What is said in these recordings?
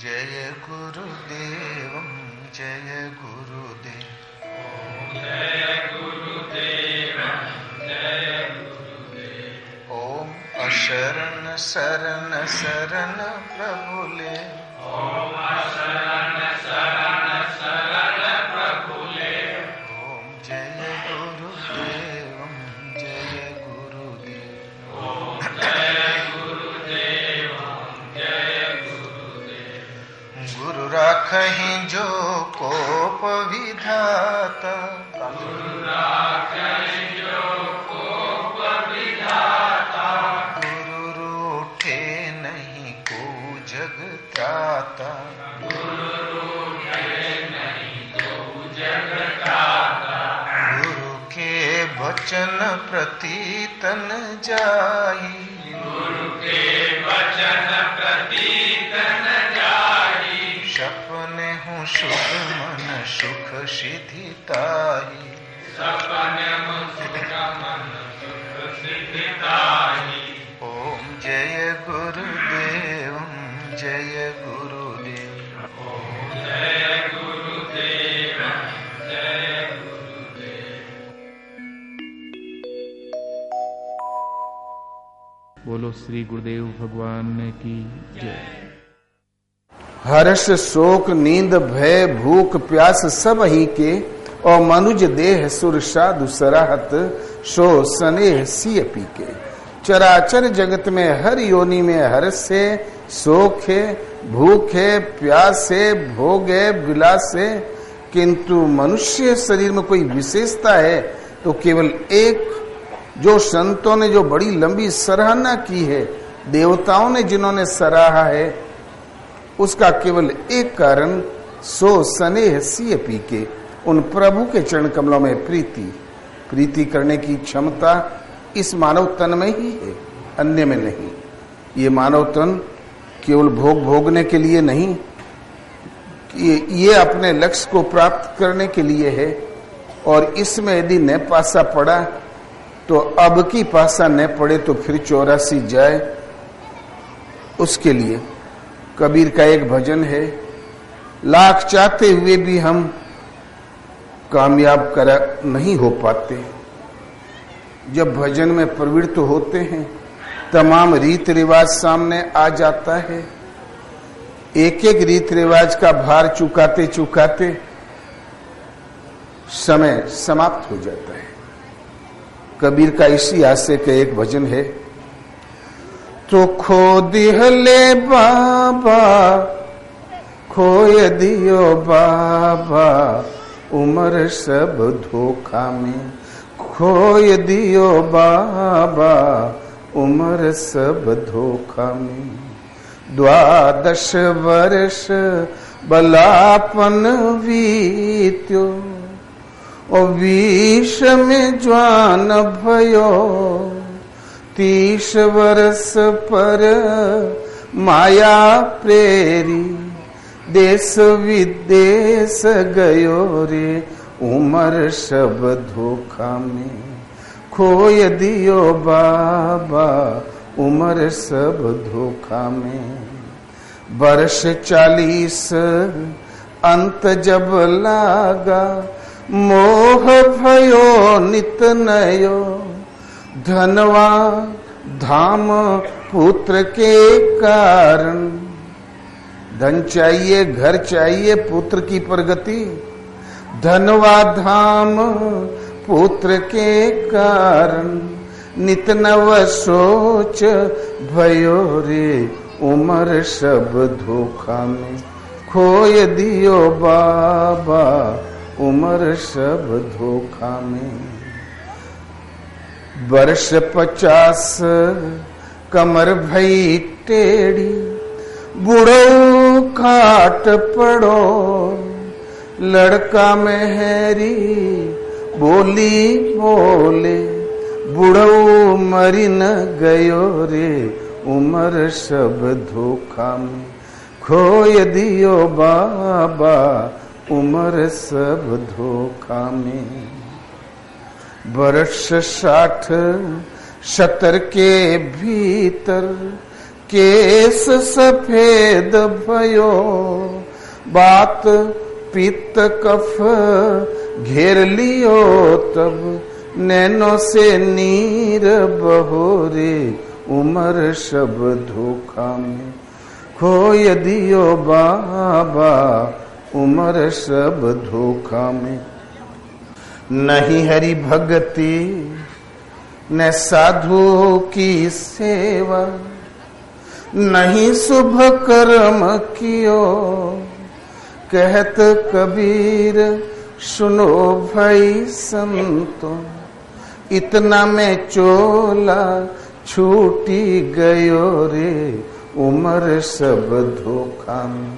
जय गुरुदेव जय गुरुदेव जय गुरुदेव जय गुरुदेव। ओम अशरण शरण शरण प्रभुले ओम अशरण शरण शरण प्रभुले। ओम जय गुरुदेव जय गुरुदेव ओम जय गुरुदेव जय गुरुदेव। गुरु राखहि जो कोप विधाता गुरु राखहि जो कोप विधाता। गुरु रूठे नहीं को जग त्राता गुरु रूठे नहीं को जग त्राता। गुरु के वचन प्रति तन जाई गुरु के वचन प्रति तन जाई। सपने हूँ सुख मन सुख सिद्धि ताही सपने हूँ सुख मन सुख सिद्धि ताही। ओम जय गुरुदेव जय गुरुदेव ओम जय गुरुदेव जय गुरुदेव। बोलो श्री गुरुदेव भगवान की जय। हर्ष शोक नींद भय भूख प्यास सब ही के और मनुज देह सुर साधु सराहत सो स्नेह सिय पी के। चराचर जगत में हर योनि में हर्ष है शोक है भूख है प्यास है भोग है विलास है, किंतु मनुष्य शरीर में कोई विशेषता है तो केवल एक, जो संतों ने जो बड़ी लंबी सराहना की है, देवताओं ने जिन्होंने सराहा है, उसका केवल एक कारण सो स्नेह सिय पी के। उन प्रभु के चरण कमलों में प्रीति करने की क्षमता इस मानव तन में ही है, अन्य में नहीं। ये मानव तन केवल भोग भोगने के लिए नहीं, ये अपने लक्ष्य को प्राप्त करने के लिए है। और इसमें यदि न पासा पड़ा तो अब की पासा न पड़े तो फिर 84 जाए, उसके लिए। कबीर का एक भजन है, लाख चाहते हुए भी हम कामयाब नहीं हो पाते। जब भजन में प्रवृत्त होते हैं तमाम रीत रिवाज सामने आ जाता है। एक एक रीत रिवाज का भार चुकाते चुकाते समय समाप्त हो जाता है। कबीर का इसी आशय का एक भजन है, तो खो दिहले बाबा खोय दियो बाबा उमर सब धोखा में। खोय दियो बाबा उमर सब धोखा में। 12 वर्ष बलापन बीत्यो ओ 20 में ज्वान भयो। 30 वर्ष पर माया प्रेरी देश विदेश गयो रे उमर सब धोखा में। खोय दियो बाबा उमर सब धोखा में। वर्ष 40 अंत जब लागा मोह भयो नित नयो। धनवा धाम पुत्र के कारण, धन चाहिए घर चाहिए पुत्र की प्रगति। धनवा धाम पुत्र के कारण नित नव सोच भयो रे उमर सब धोखा में। खोय दियो बाबा उमर सब धोखा में। वर्ष 50 कमर भई टेढ़ी बूढ़ो खाट पड़ो। लड़का में हैरी बोली बोले बूढ़ो मरी न गयो रे उमर सब धोखा में। खोय दियो बाबा उमर सब धोखा में। वर्ष 60 70 के भीतर केस सफेद भयो, बात पित्त कफ घेर लियो तब, नैनो से नीर बहोरे उमर सब धोखा में, खोय दियो बाबा उमर सब धोखा में। नहीं हरि भक्ति न साधु की सेवा, नहीं शुभ कर्म कियो, कहत कबीर सुनो भाई संतो, इतना में चोला छूटी गयो रे उमर सब धोखा में,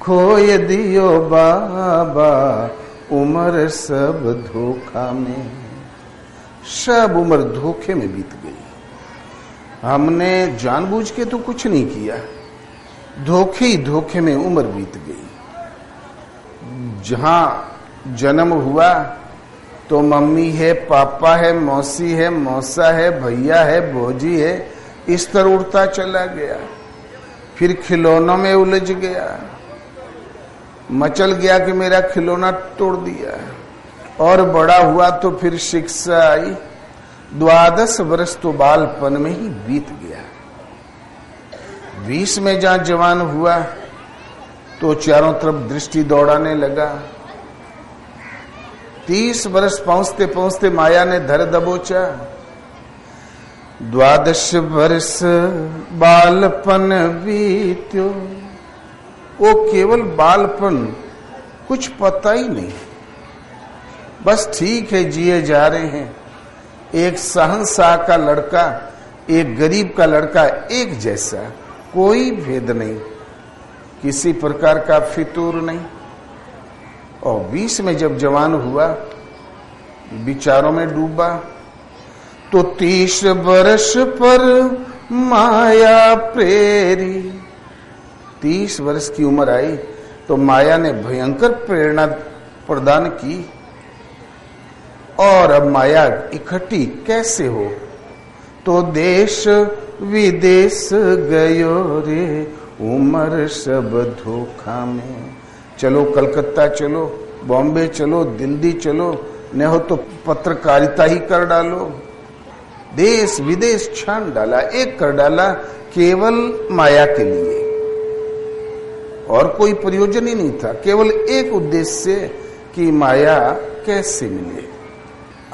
खोय दियो बाबा उमर सब धोखा में। सब उम्र धोखे में बीत गई। हमने जानबूझ के तो कुछ नहीं किया, धोखे ही धोखे में उम्र बीत गई। जहां जन्म हुआ तो मम्मी है, पापा है, मौसी है, मौसा है, भैया है, भौजी है, इस तरह उड़ता चला गया। फिर खिलौनों में उलझ गया, मचल गया कि मेरा खिलौना तोड़ दिया। और बड़ा हुआ तो फिर शिक्षा आई। 12 वर्ष तो बालपन में ही बीत गया। 20 में जहां जवान हुआ तो चारों तरफ दृष्टि दौड़ाने लगा। 30 वर्ष पहुंचते पहुंचते माया ने धर दबोचा। 12 वर्ष बालपन बीत्यो, वो केवल बालपन, कुछ पता ही नहीं, बस ठीक है जिए जा रहे हैं। एक शहंशाह का लड़का, एक गरीब का लड़का एक जैसा, कोई भेद नहीं, किसी प्रकार का फितूर नहीं। और 20 में जब जवान हुआ, विचारों में डूबा, तो 30 वर्ष पर माया प्रेरी। 30 वर्ष की उम्र आई तो माया ने भयंकर प्रेरणा प्रदान की। और अब माया इकट्ठी कैसे हो, तो देश विदेश गयो रे उमर सब धोखा में। चलो कलकत्ता चलो, बॉम्बे चलो, दिल्ली चलो, न हो तो पत्रकारिता ही कर डालो। देश विदेश छान डाला, एक कर डाला, केवल माया के लिए। और कोई प्रयोजन ही नहीं था, केवल एक उद्देश्य कि माया कैसे मिले,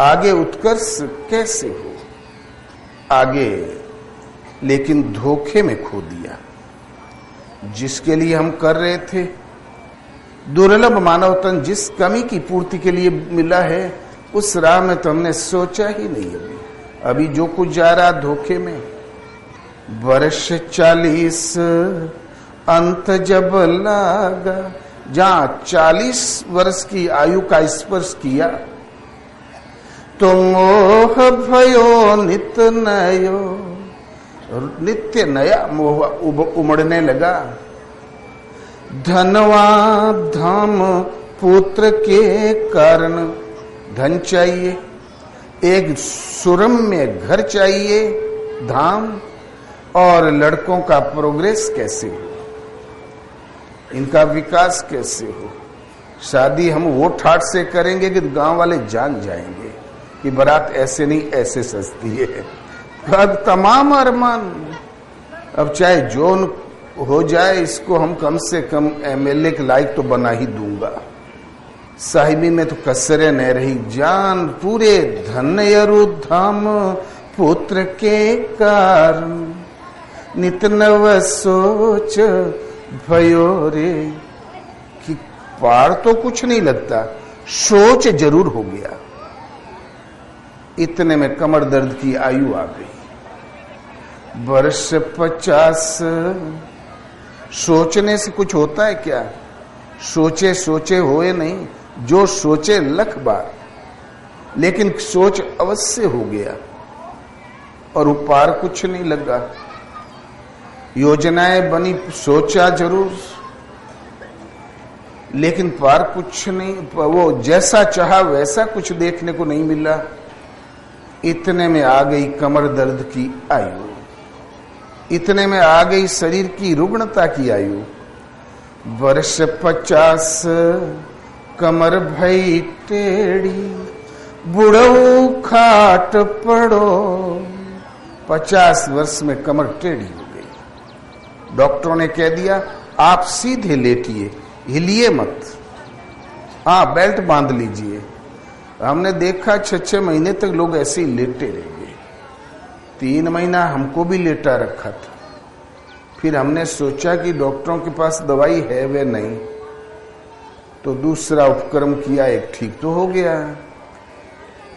आगे उत्कर्ष कैसे हो, आगे। लेकिन धोखे में खो दिया। जिसके लिए हम कर रहे थे, दुर्लभ मानव तन जिस कमी की पूर्ति के लिए मिला है, उस राह में तो हमने सोचा ही नहीं। अभी जो कुछ जा रहा धोखे में। वर्ष 40 अंत जब लागा, जहां 40 वर्ष की आयु का स्पर्श किया, तो मोह भयो नित्य नयो, नित्य नया मोह उमड़ने लगा। धनवा धाम पुत्र के कारण धन चाहिए, एक सुरम्य घर चाहिए, धाम, और लड़कों का प्रोग्रेस कैसे हो, इनका विकास कैसे हो। शादी हम वो ठाट से करेंगे कि गांव वाले जान जाएंगे कि बारात ऐसे नहीं ऐसे सजती है। अब तमाम अरमान, अब चाहे जो हो जाए, इसको हम कम से कम एमएलए के लायक तो बना ही दूंगा। साहिबी में तो कसरे न रही जान, पूरे धन्य धाम पुत्र के कारण, नित नव सोच भयो रे। कि पार तो कुछ नहीं लगता, सोच जरूर हो गया। इतने में कमर दर्द की आयु आ गई। वर्ष 50। सोचने से कुछ होता है क्या? सोचे सोचे होए नहीं, जो सोचे लख बार, लेकिन सोच अवश्य हो गया और पार कुछ नहीं लगा। योजनाएं बनी, सोचा जरूर, लेकिन पार कुछ नहीं, वो जैसा चाहा वैसा कुछ देखने को नहीं मिला। इतने में आ गई कमर दर्द की आयु। इतने में आ गई शरीर की रुग्णता की आयु। वर्ष 50 कमर भई टेढ़ी, बुढ़ऊ खाट पड़ो। 50 वर्ष में कमर टेढ़ी हो गई। डॉक्टरों ने कह दिया आप सीधे लेटिए, हिलिए मत, हाँ बेल्ट बांध लीजिए। हमने देखा 6-6 महीने तक लोग ऐसे ही लेटे रह गए। 3 महीना हमको भी लेटा रखा था। फिर हमने सोचा कि डॉक्टरों के पास दवाई है वे नहीं, तो दूसरा उपक्रम किया, एक ठीक तो हो गया।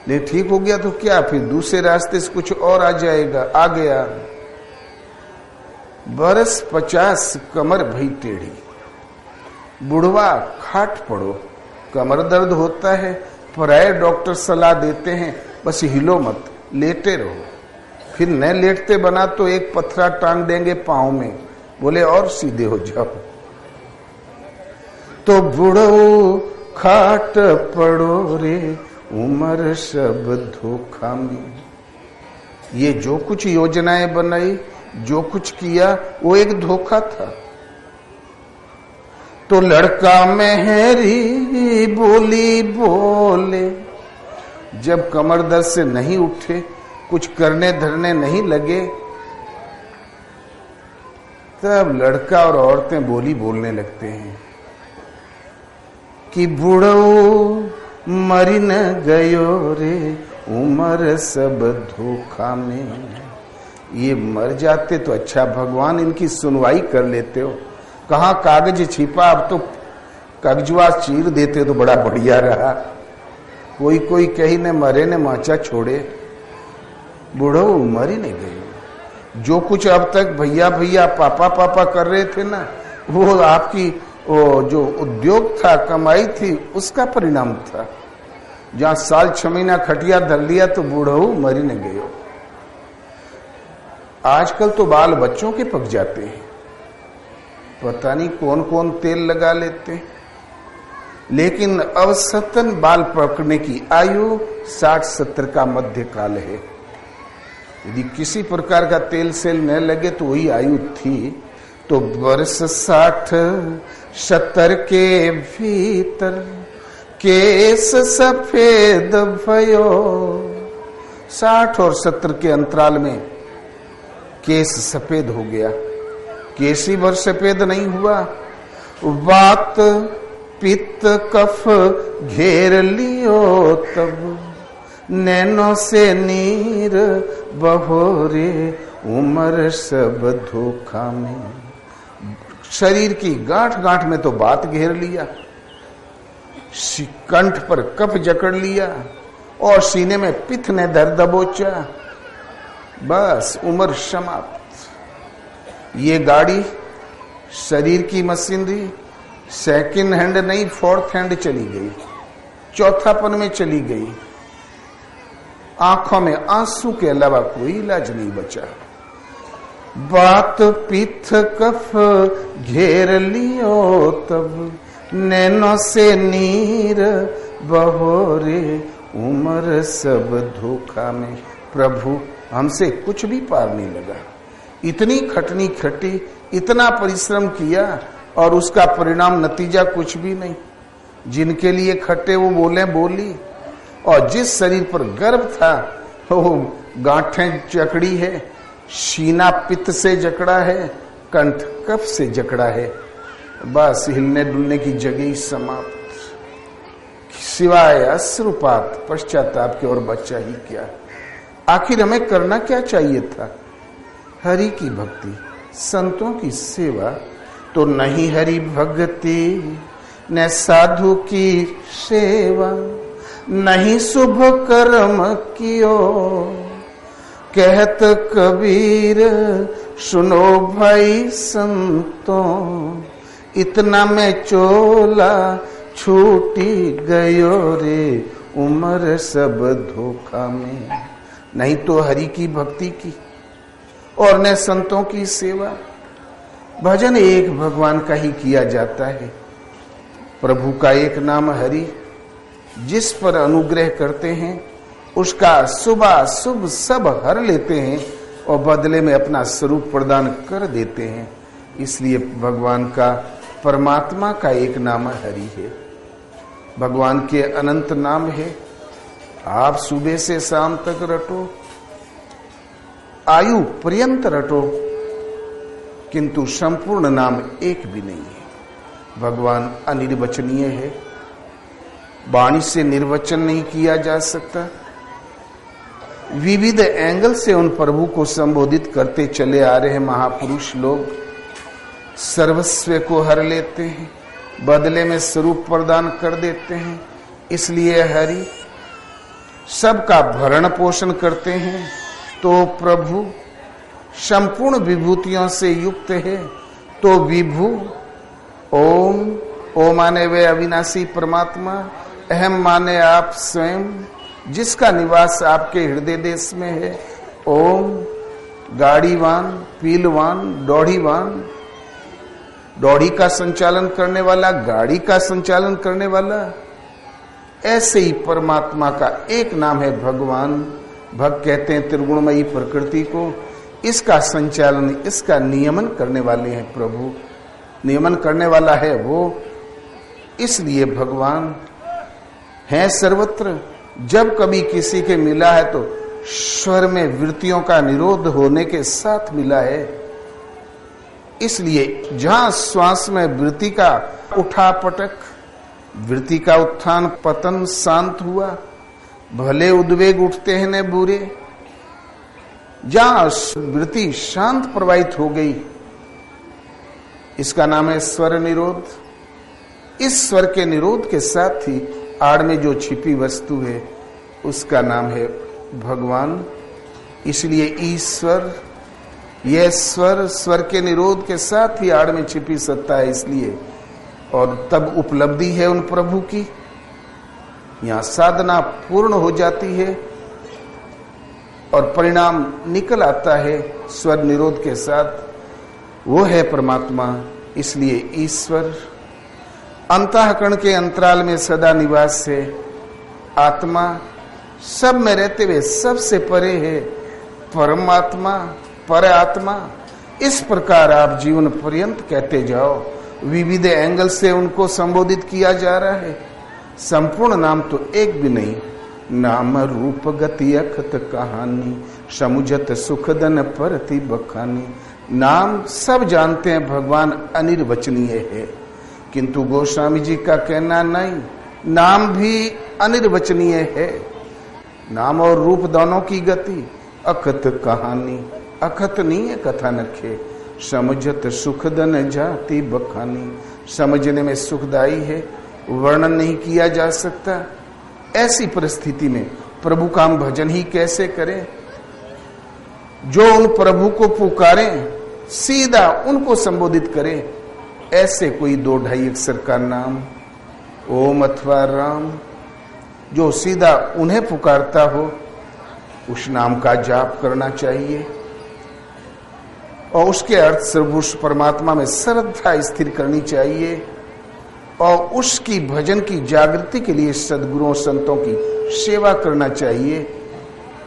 नहीं ठीक हो गया तो क्या, फिर दूसरे रास्ते से कुछ और आ जाएगा, आ गया। बरस 50 कमर भई टेढ़ी, बुढ़वा खाट पड़ो। कमर दर्द होता है, पराये डॉक्टर सलाह देते हैं बस हिलो मत, लेटे रहो। फिर न लेटते बना तो एक पत्थरा टांग देंगे पांव में, बोले और सीधे हो जाओ। तो बुढ़ो खाट पड़ो रे, उम्र सब धोखा में। ये जो कुछ योजनाएं बनाई, जो कुछ किया, वो एक धोखा था। तो लड़का मेहरी बोली बोले, जब कमर दर्द से नहीं उठे, कुछ करने धरने नहीं लगे, तब लड़का और औरतें बोली बोलने लगते हैं कि बुढ़ऊ मरी न गयो रे, उम्र सब धोखा में। ये मर जाते तो अच्छा, भगवान इनकी सुनवाई कर लेते हो। कहाँ कागज छिपा, अब तो कागजवा चीर देते तो बड़ा बढ़िया रहा। कोई कोई कही ने मरे ने माचा छोड़े, बूढ़ो उम्र ही नहीं गई। जो कुछ अब तक भैया भैया पापा पापा कर रहे थे ना, वो आपकी वो जो उद्योग था, कमाई थी, उसका परिणाम था। जहां साल 6 महीना खटिया धर लिया तो बूढ़ो मरी न गयो। आजकल तो बाल बच्चों के पक जाते हैं, पता नहीं कौन कौन तेल लगा लेते हैं। लेकिन अवसतन बाल पकने की आयु 60-70 का मध्य काल है। यदि किसी प्रकार का तेल सेल न लगे तो वही आयु थी। तो वर्ष 60-70 के भीतर केस सफेद भयो। 60 और 70 के अंतराल में केस सफेद हो गया। केस ही भर सफेद नहीं हुआ, वात पित्त कफ घेर लियो तब, नैनों से नीर बहोरे, उम्र सब धोखा में। शरीर की गांठ गांठ में तो बात घेर लिया, कंठ पर कफ जकड़ लिया और सीने में पित्त ने दर्द दबोचा, बस उम्र समाप्त। ये गाड़ी, शरीर की मशीनरी सेकंड हैंड नहीं, 4th हैंड चली गई, चौथापन में चली गई। आंखों में आंसू के अलावा कोई इलाज नहीं बचा। बात पित्त कफ घेर लियो तब, नैनों से नीर बहोरे, उम्र सब धोखा में। प्रभु हमसे कुछ भी पार नहीं लगा। इतनी खटनी खटी, इतना परिश्रम किया और उसका परिणाम नतीजा कुछ भी नहीं। जिनके लिए खटे वो बोले बोली, और जिस शरीर पर गर्व था वो गांठें जकड़ी है, सीना पित्त से जकड़ा है, कंठ कफ से जकड़ा है, बस हिलने डुलने की जगह ही समाप्त। सिवाय अश्रुपात पश्चाताप के और बचा ही क्या। आखिर हमें करना क्या चाहिए था? हरि की भक्ति, संतों की सेवा। तो नहीं हरि भक्ति न साधु की सेवा, नहीं शुभ कर्म कियो, कहत कबीर सुनो भाई संतों, इतना में चोला छूटी गयो रे, उम्र सब धोखा में। नहीं तो हरि की भक्ति की और न संतों की सेवा। भजन एक भगवान का ही किया जाता है। प्रभु का एक नाम हरि, जिस पर अनुग्रह करते हैं उसका शुभ सब हर लेते हैं और बदले में अपना स्वरूप प्रदान कर देते हैं। इसलिए भगवान का, परमात्मा का एक नाम हरि है। भगवान के अनंत नाम है। आप सुबह से शाम तक रटो, आयु पर्यंत रटो, किंतु संपूर्ण नाम एक भी नहीं है। भगवान अनिर्वचनीय है, वाणी से निर्वचन नहीं किया जा सकता। विविध एंगल से उन प्रभु को संबोधित करते चले आ रहे हैं महापुरुष लोग। सर्वस्व को हर लेते हैं, बदले में स्वरूप प्रदान कर देते हैं। इसलिए हरि सबका भरण पोषण करते हैं। तो प्रभु संपूर्ण विभूतियों से युक्त है। तो विभु ओम, ओ माने वे अविनाशी परमात्मा, अहम माने आप स्वयं, जिसका निवास आपके हृदय देश में है। ओम गाड़ीवान, पीलवान, दौड़ीवान, दौड़ी का संचालन करने वाला, गाड़ी का संचालन करने वाला। ऐसे ही परमात्मा का एक नाम है भगवान। भक्त कहते हैं त्रिगुणमयी प्रकृति को। इसका संचालन, इसका नियमन करने वाले हैं प्रभु। नियमन करने वाला है वो। इसलिए भगवान है सर्वत्र। जब कभी किसी के मिला है तो स्वर में वृत्तियों का निरोध होने के साथ मिला है। इसलिए जहां श्वास में वृत्ति का उठा पटक, वृत्ति का उत्थान पतन शांत हुआ, भले उद्वेग उठते हैं न बुरे, जहां वृत्ति शांत प्रवाहित हो गई, इसका नाम है स्वर निरोध। इस स्वर के निरोध के साथ ही आड़ में जो छिपी वस्तु है उसका नाम है भगवान। इसलिए ईश्वर, यह स्वर, स्वर के निरोध के साथ ही आड़ में छिपी सत्ता है। इसलिए और तब उपलब्धि है उन प्रभु की। यहां साधना पूर्ण हो जाती है और परिणाम निकल आता है स्वर निरोध के साथ। वो है परमात्मा। इसलिए ईश्वर अंतःकरण के अंतराल में सदा निवास है। आत्मा सब में रहते हुए सबसे परे है। परमात्मा, पर आत्मा। इस प्रकार आप जीवन पर्यंत कहते जाओ। विविध एंगल से उनको संबोधित किया जा रहा है। संपूर्ण नाम तो एक भी नहीं। नाम रूप गति अखत कहानी, समुझत सुखदन परति बखानी। नाम सब जानते हैं भगवान अनिर्वचनीय है, किंतु गोस्वामी जी का कहना नहीं, नाम भी अनिर्वचनीय है। नाम और रूप दोनों की गति अखत कहानी, अखत नहीं है कथानक है। समझत सुखदन जाति बखानी, समझने में सुखदायी है, वर्णन नहीं किया जा सकता। ऐसी परिस्थिति में प्रभु का हम भजन ही कैसे करें? जो उन प्रभु को पुकारें, सीधा उनको संबोधित करें। ऐसे कोई 2-2.5 अक्षर का नाम ओम अथवा राम, जो सीधा उन्हें पुकारता हो, उस नाम का जाप करना चाहिए और उसके अर्थ सर्वोच्च परमात्मा में श्रद्धा स्थिर करनी चाहिए और उसकी भजन की जागृति के लिए सद्गुरुओं संतों की सेवा करना चाहिए।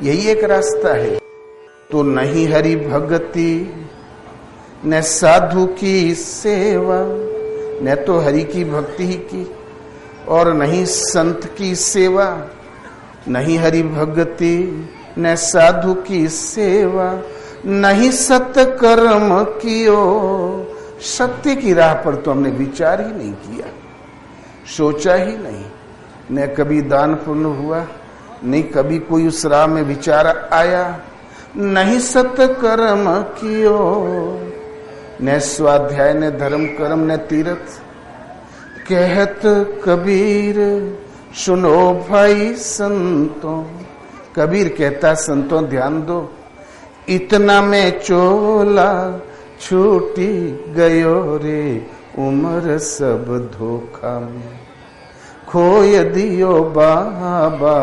यही एक रास्ता है। तो नहीं हरि भगति न साधु की सेवा, न तो हरि की भक्ति की और नहीं संत की सेवा। नहीं हरि भगति न साधु की सेवा, नहीं सत्य कर्म कियो। सत्य की राह पर तो हमने विचार ही नहीं किया, सोचा ही नहीं। न कभी दान पुण्य हुआ, नहीं कभी कोई उस राह में विचार आया। नहीं सत्य कर्म कियो, न स्वाध्याय न धर्म कर्म न तीर्थ। कहत कबीर सुनो भाई संतों, कबीर कहता संतों ध्यान दो। इतना में चोला छूटी गयो रे, उम्र सब धोखा में खोय दियो बाबा,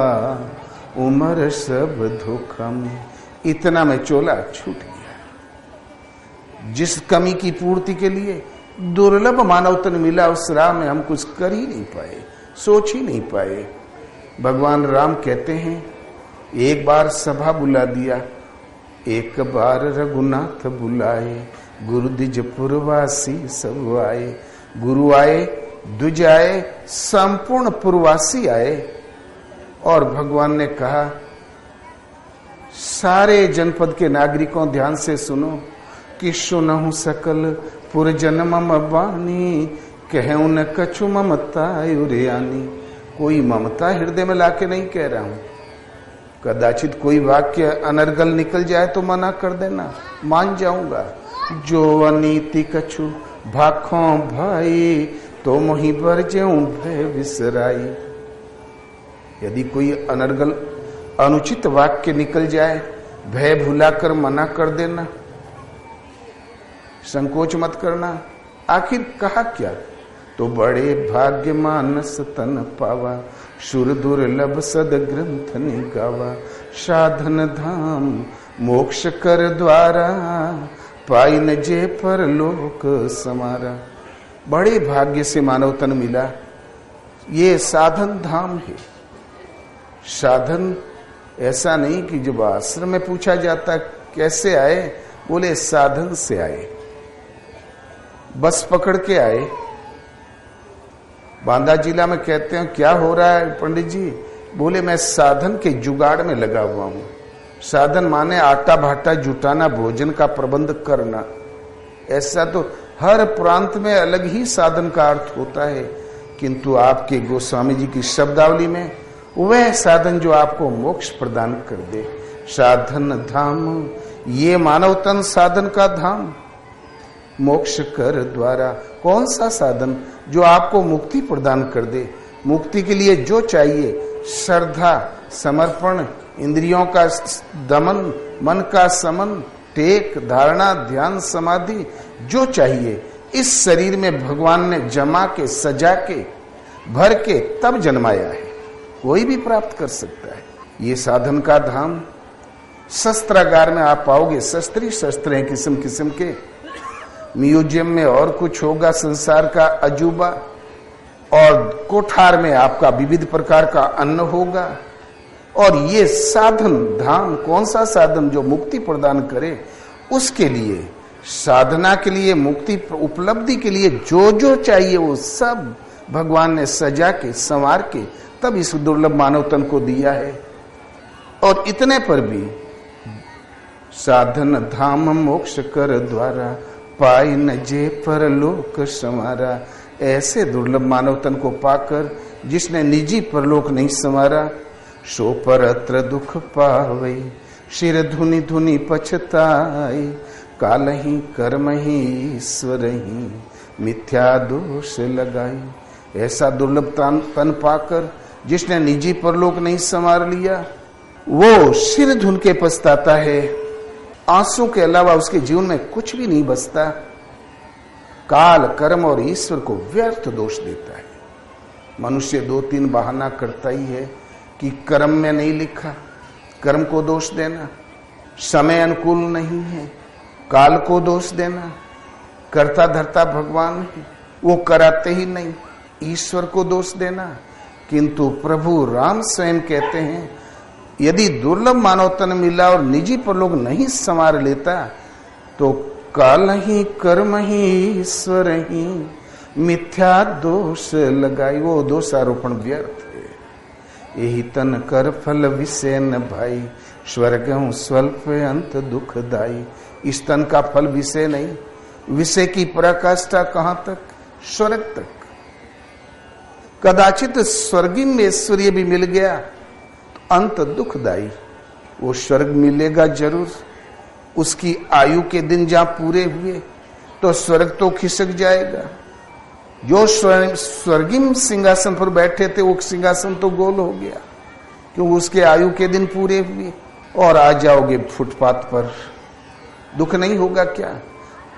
उम्र सब धोखा में। इतना में चोला छूट गया। जिस कमी की पूर्ति के लिए दुर्लभ मानव तन मिला, उस राह में हम कुछ कर ही नहीं पाए, सोच ही नहीं पाए। भगवान राम कहते हैं, एक बार सभा बुला दिया एक बार रघुनाथ बुलाए, गुरु द्विजपुरवासी सब आए। गुरु आए, द्विज आए, संपूर्ण पुरवासी आए। और भगवान ने कहा, सारे जनपद के नागरिकों ध्यान से सुनो कि सुनहु सकल पुरजन मम बानी, कहूं न कछु ममता युरियानी। कोई ममता हृदय में लाके नहीं कह रहा हूं। कदाचित कोई वाक्य अनर्गल निकल जाए तो मना कर देना, मान जाऊंगा। जो अनीति कछु भाखों भाई, तो मोहि बर जेऊं भय विसराई। यदि कोई अनर्गल अनुचित वाक्य निकल जाए, भय भुलाकर मना कर देना, संकोच मत करना। आखिर कहा क्या? तो बड़े भाग्य मानस तन पावा, सुर दुर्लभ सद ग्रंथ निगावा। साधन धाम मोक्ष कर द्वारा, पाई न जे पर लोक समारा। बड़े भाग्य से मानव तन मिला, ये साधन धाम है। साधन ऐसा नहीं कि जब आश्रम में पूछा जाता कैसे आए, बोले साधन से आए, बस पकड़ के आए। बांदा जिला में कहते हैं क्या हो रहा है पंडित जी, बोले मैं साधन के जुगाड़ में लगा हुआ हूं। साधन माने आटा भाटा जुटाना, भोजन का प्रबंध करना। ऐसा तो हर प्रांत में अलग ही साधन का अर्थ होता है, किंतु आपके गोस्वामी जी की शब्दावली में वह साधन जो आपको मोक्ष प्रदान कर दे। साधन धाम, ये मानव तन साधन का धाम। मोक्ष कर द्वारा, कौन सा साधन? जो आपको मुक्ति प्रदान कर दे। मुक्ति के लिए जो चाहिए, श्रद्धा, समर्पण, इंद्रियों का दमन, मन का समन, टेक, धारणा, ध्यान, समाधि, जो चाहिए इस शरीर में भगवान ने जमा के, सजा के, भर के तब जन्माया है। कोई भी प्राप्त कर सकता है। ये साधन का धाम। शस्त्रागार में आप पाओगे, शस्त्री शस्त्र हैं किस्म किस्म के। म्यूजियम में और कुछ होगा संसार का अजूबा, और कोठार में आपका विविध प्रकार का अन्न होगा। और ये साधन धाम, कौन सा साधन? जो मुक्ति प्रदान करे। उसके लिए, साधना के लिए, मुक्ति उपलब्धि के लिए जो जो चाहिए वो सब भगवान ने सजा के, संवार के तब इस दुर्लभ मानव तन को दिया है। और इतने पर भी साधन धाम मोक्ष कर द्वारा, पाई न जे पर लोक संवारा। ऐसे दुर्लभ मानव तन को पाकर जिसने निजी परलोक नहीं संवारा, सो परत्र दुख पावे, शिर धुनि धुनि पछताई। काल ही कर्म ही ईश्वर ही, मिथ्या दोष लगाई। ऐसा दुर्लभ तन पाकर जिसने निजी परलोक नहीं संवार लिया, वो सिर धुन के पछताता है। आंसू के अलावा उसके जीवन में कुछ भी नहीं बचता। काल, कर्म और ईश्वर को व्यर्थ दोष देता है। मनुष्य 2-3 बहाना करता ही है कि कर्म में नहीं लिखा, कर्म को दोष देना, समय अनुकूल नहीं है, काल को दोष देना, करता धरता भगवान है, वो कराते ही नहीं, ईश्वर को दोष देना। किंतु प्रभु राम स्वयं कहते हैं, यदि दुर्लभ मानव तन मिला और निजी परलोक नहीं संवार लेता, तो काल ही कर्म ही ईश्वर ही, मिथ्या दोष लगाई। वो दोषारोपण व्यर्थ है। यही तन कर फल विषय न भाई, स्वर्ग हूं स्वल्प अंत दुखदाई। इस तन का फल विषय नहीं, विषय की पराकाष्ठा कहां तक? स्वर्ग तक। कदाचित स्वर्गी में ऐश्वर्य भी मिल गया तो अंत दुखदाई। वो स्वर्ग मिलेगा जरूर। उसकी आयु के दिन जहां पूरे हुए तो स्वर्ग तो खिसक जाएगा। जो स्वर्गीय सिंहासन पर बैठे थे वो सिंहासन तो गोल हो गया, क्योंकि उसके आयु के दिन पूरे हुए। और आ जाओगे फुटपाथ पर, दुख नहीं होगा क्या?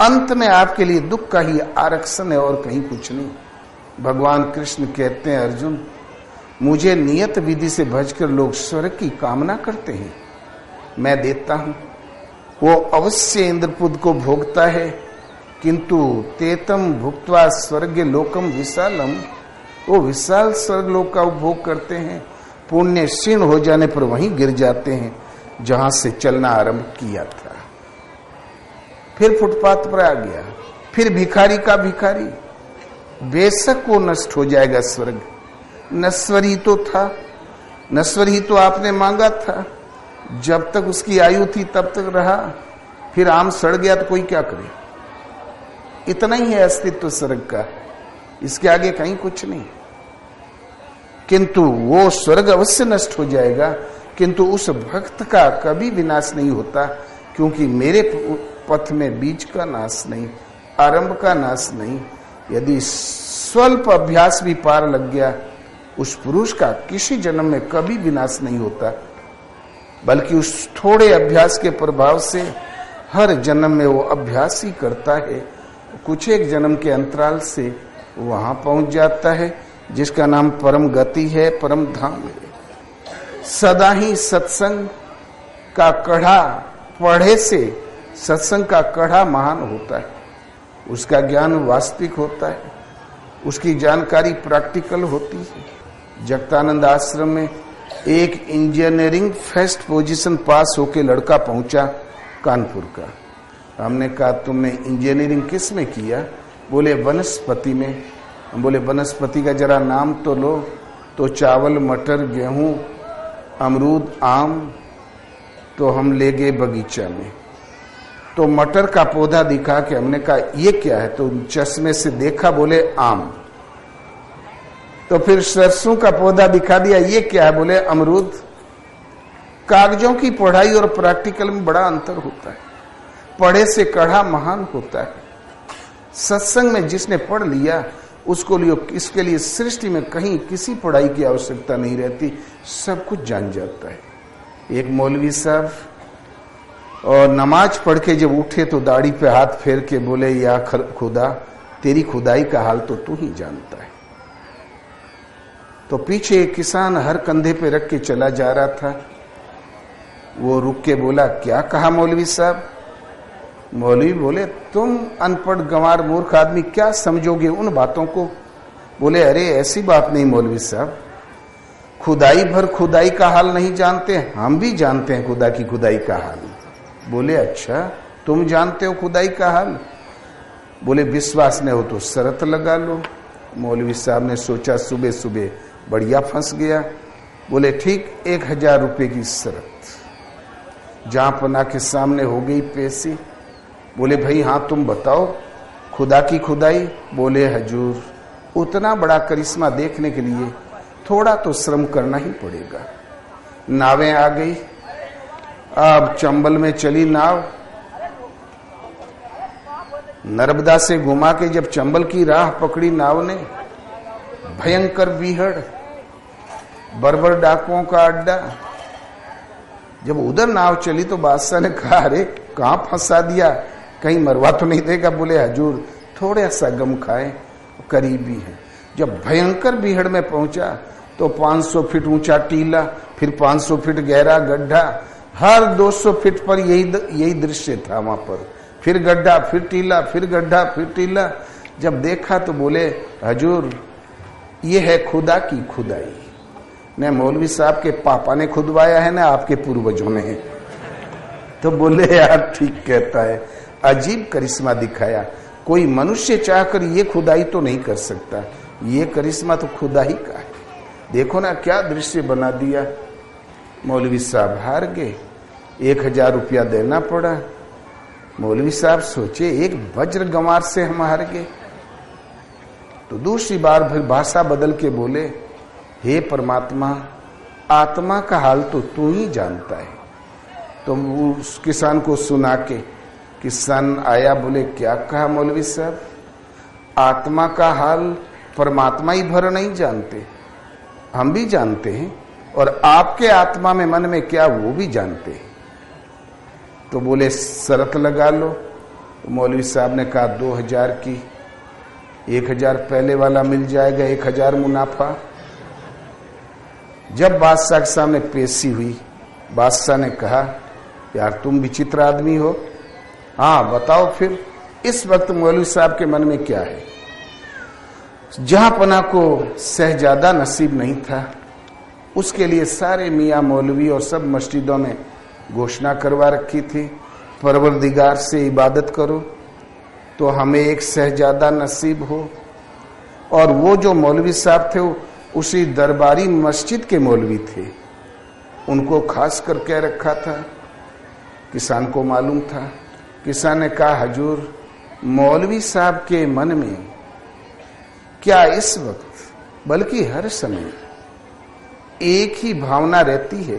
अंत में आपके लिए दुख का ही आरक्षण है और कहीं कुछ नहीं। भगवान कृष्ण कहते हैं, अर्जुन मुझे नियत विधि से भजकर लोग स्वर्ग की कामना करते हैं, मैं देता हूं। वो अवश्य इंद्रपुद को भोगता है, किंतु तेतम भुक्त्वा स्वर्ग लोकम विशालम, वो विशाल स्वर्ग लोक का उपभोग करते हैं। पुण्य क्षीण हो जाने पर वहीं गिर जाते हैं। जहां से चलना आरंभ किया था। फिर फुटपाथ पर आ गया, फिर भिखारी का भिखारी। बेशक वो नष्ट हो जाएगा स्वर्ग, नश्वर ही तो था, नश्वर ही तो आपने मांगा था। जब तक उसकी आयु थी तब तक रहा, फिर आम सड़ गया तो कोई क्या करे। इतना ही है अस्तित्व स्वर्ग का, इसके आगे कहीं कुछ नहीं। किंतु वो स्वर्ग अवश्य नष्ट हो जाएगा, किंतु उस भक्त का कभी विनाश नहीं होता, क्योंकि मेरे पथ में बीज का नाश नहीं, आरंभ का नाश नहीं। यदि स्वल्प अभ्यास भी पार लग गया, उस पुरुष का किसी जन्म में कभी विनाश नहीं होता, बल्कि उस थोड़े अभ्यास के प्रभाव से हर जन्म में वो अभ्यास ही करता है। कुछ एक जन्म के अंतराल से वहां पहुंच जाता है, जिसका नाम परम गति है, परम धाम है। सदा ही सत्संग का कढ़ा पढ़े से सत्संग का कढ़ा महान होता है, उसका ज्ञान वास्तविक होता है, उसकी जानकारी प्रैक्टिकल होती है। जगतानंद आश्रम में एक इंजीनियरिंग फर्स्ट पोजीशन पास होके लड़का पहुंचा कानपुर का। हमने कहा तुमने इंजीनियरिंग किस में किया? बोले वनस्पति में। हम बोले वनस्पति का जरा नाम तो लो। तो चावल, मटर, गेहूं, अमरूद, आम। तो हम ले गए बगीचा में, तो मटर का पौधा दिखा के हमने कहा ये क्या है? तो चश्मे से देखा, बोले आम। तो फिर सरसों का पौधा दिखा दिया, ये क्या है? बोले अमरूद। कागजों की पढ़ाई और प्रैक्टिकल में बड़ा अंतर होता है। पढ़े से कढ़ा महान होता है। सत्संग में जिसने पढ़ लिया उसको लिए इसके लिए सृष्टि में कहीं किसी पढ़ाई की आवश्यकता नहीं रहती, सब कुछ जान जाता है। एक मौलवी साहब और नमाज पढ़ के जब उठे तो दाढ़ी पे हाथ फेर के बोले, या खुदा तेरी खुदाई का हाल तो तू ही जानता है। तो पीछे एक किसान हर कंधे पे रख के चला जा रहा था, वो रुक के बोला, क्या कहा मौलवी साहब? मौलवी बोले, तुम अनपढ़ गंवार मूर्ख आदमी क्या समझोगे उन बातों को? बोले, अरे ऐसी बात नहीं मौलवी साहब, खुदाई भर खुदाई का हाल नहीं जानते, हम भी जानते हैं खुदा की खुदाई का हाल। बोले, अच्छा तुम जानते हो खुदाई का हाल? बोले, विश्वास नहीं हो तो शर्त लगा लो। मौलवी साहब ने सोचा सुबह सुबह बढ़िया फंस गया। बोले, ठीक 1000 रुपए की शर्त। जहां पना के सामने हो गई पेशी। बोले, भाई हाँ तुम बताओ खुदा की खुदाई? बोले, हजूर उतना बड़ा करिश्मा देखने के लिए थोड़ा तो श्रम करना ही पड़ेगा। नावें आ गई, अब चंबल में चली नाव। नर्मदा से घुमा के जब चंबल की राह पकड़ी नाव ने, भयंकर बीहड़, बर्बर डाकुओं का अड्डा। जब उधर नाव चली तो बादशाह ने कहा, अरे कहां फंसा दिया, कहीं मरवा तो नहीं देगा? बोले, हजूर थोड़ा सा गम खाए, करीबी है। जब भयंकर बीहड़ में पहुंचा तो 500 फीट ऊंचा टीला, फिर 500 फीट गहरा गड्ढा, हर 200 फीट पर यही दृश्य था वहां पर। फिर गड्ढा, फिर टीला, फिर गड्ढा, फिर टीला। जब देखा तो बोले, हजूर ये है खुदा की खुदाई। न मौलवी साहब के पापा ने खुदवाया है, ना आपके पूर्वजों ने। तो बोले, यार ठीक कहता है, अजीब करिश्मा दिखाया। कोई मनुष्य चाहकर ये खुदाई तो नहीं कर सकता, ये करिश्मा तो खुदा ही का है। देखो ना क्या दृश्य बना दिया। मौलवी साहब हार गए, 1000 रुपया देना पड़ा। मौलवी साहब सोचे, एक वज्र गंवार से हम हार गए। तो दूसरी बार फिर भाषा बदल के बोले, हे परमात्मा, आत्मा का हाल तो तू ही जानता है। तो उस किसान को सुना के किसान आया, बोले, क्या कहा मौलवी साहब? आत्मा का हाल परमात्मा ही भर नहीं जानते, हम भी जानते हैं, और आपके आत्मा में मन में क्या वो भी जानते हैं। तो बोले, शर्त लगा लो। तो मौलवी साहब ने कहा 2000 की, 1000 पहले वाला मिल जाएगा, 1000 मुनाफा। जब बादशाह के सामने पेशी हुई, बादशाह ने कहा, यार तुम विचित्र आदमी हो, हाँ बताओ फिर इस वक्त मौलवी साहब के मन में क्या है? जहां पना को शहजादा नसीब नहीं था, उसके लिए सारे मियाँ मौलवी और सब मस्जिदों में घोषणा करवा रखी थी, परवरदिगार से इबादत करो तो हमें एक शहजादा नसीब हो। और वो जो मौलवी साहब थे वो उसी दरबारी मस्जिद के मौलवी थे, उनको खास कर कह रखा था। किसान को मालूम था। किसान ने कहा, हजूर, मौलवी साहब के मन में क्या इस वक्त बल्कि हर समय एक ही भावना रहती है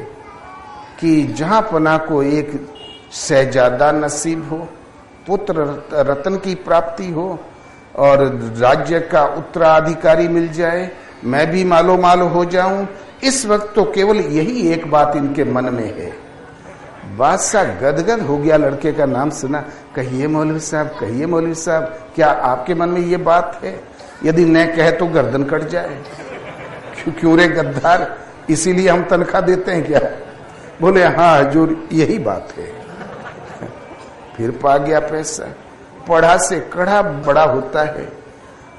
कि जहां पना को एक शहजादा नसीब हो, पुत्र रत्न की प्राप्ति हो और राज्य का उत्तराधिकारी मिल जाए, मैं भी मालो माल हो जाऊं। इस वक्त तो केवल यही एक बात इनके मन में है। बादशाह गदगद हो गया, लड़के का नाम सुना। कहिए मौलवी साहब, कहिए मौलवी साहब, क्या आपके मन में ये बात है? यदि न कहे तो गर्दन कट जाए। क्यों रे गद्दार, इसीलिए हम तनख्वाह देते हैं क्या? बोले हाँ हजूर, यही बात है। फिर पा गया पैसा। पढ़ा से कड़ा बड़ा होता है।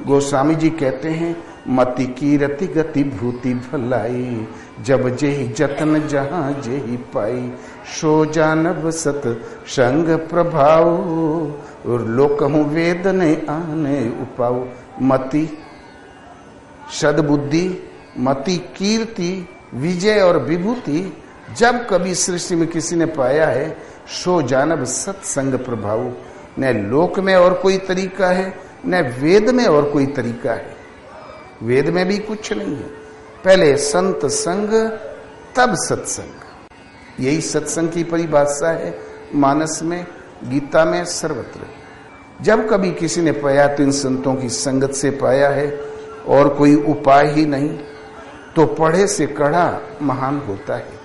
गोस्वामी जी कहते हैं, मति की रति गति भूति भलाई, जब जेहि जतन जहां जेहि पाई, सो जानब सत संग प्रभाव, और लोकहु वेद ने आने उपाओ। मति सद्बुद्धि, मति कीर्ति, विजय और विभूति जब कभी सृष्टि में किसी ने पाया है, सो जानब सत्संग प्रभाव। न लोक में और कोई तरीका है, न वेद में और कोई तरीका है। वेद में भी कुछ नहीं है, पहले संत संग तब सत्संग। यही सत्संग की परिभाषा है मानस में, गीता में, सर्वत्र। जब कभी किसी ने पाया तो इन संतों की संगत से पाया है, और कोई उपाय ही नहीं। तो पढ़े से कड़ा महान होता है।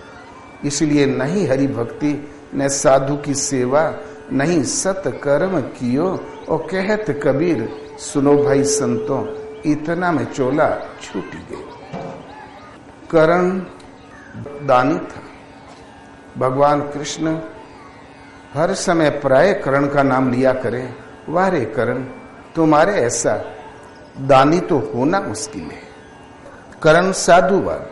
इसलिए नहीं हरि भक्ति, न साधु की सेवा, नहीं सत कर्म कियो, और कहत कबीर सुनो भाई संतों, इतना में चोला छूटी गई। करण दानी था। भगवान कृष्ण हर समय प्राय करण का नाम लिया करें, वारे करण, तुम्हारे ऐसा दानी तो होना मुश्किल है। करण साधुवाद,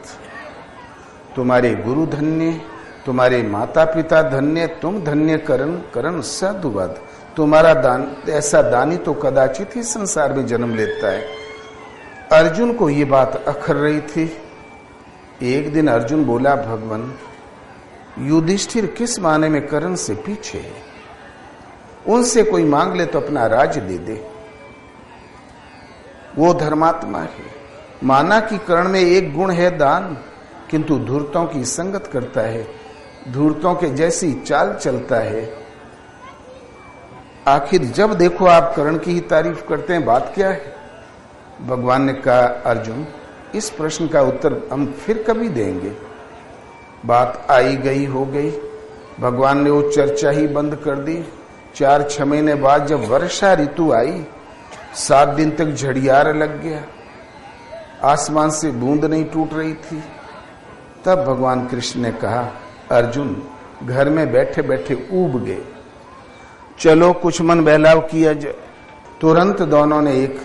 तुम्हारे गुरु धन्य, तुम्हारे माता पिता धन्य, तुम धन्य करण। करण साधुवाद, तुम्हारा दान ऐसा दानी तो कदाचित ही संसार में जन्म लेता है। अर्जुन को ये बात अखर रही थी। एक दिन अर्जुन बोला, भगवान युधिष्ठिर किस माने में करण से पीछे है, उनसे कोई मांग ले तो अपना राज्य दे दे, वो धर्मात्मा है। माना कि कर्ण में एक गुण है दान, किंतु धूर्तों की संगत करता है, धूर्तों के जैसी चाल चलता है। आखिर जब देखो आप कर्ण की ही तारीफ करते हैं, बात क्या है? भगवान ने कहा, अर्जुन इस प्रश्न का उत्तर हम फिर कभी देंगे। बात आई गई हो गई। भगवान ने वो चर्चा ही बंद कर दी। 4-6 महीने बाद जब वर्षा ऋतु आई, 7 दिन तक झड़ियार लग गया, आसमान से बूंद नहीं टूट रही थी। तब भगवान कृष्ण ने कहा, अर्जुन घर में बैठे बैठे ऊब गए, चलो कुछ मन बहलाव किया जाए। तुरंत दोनों ने एक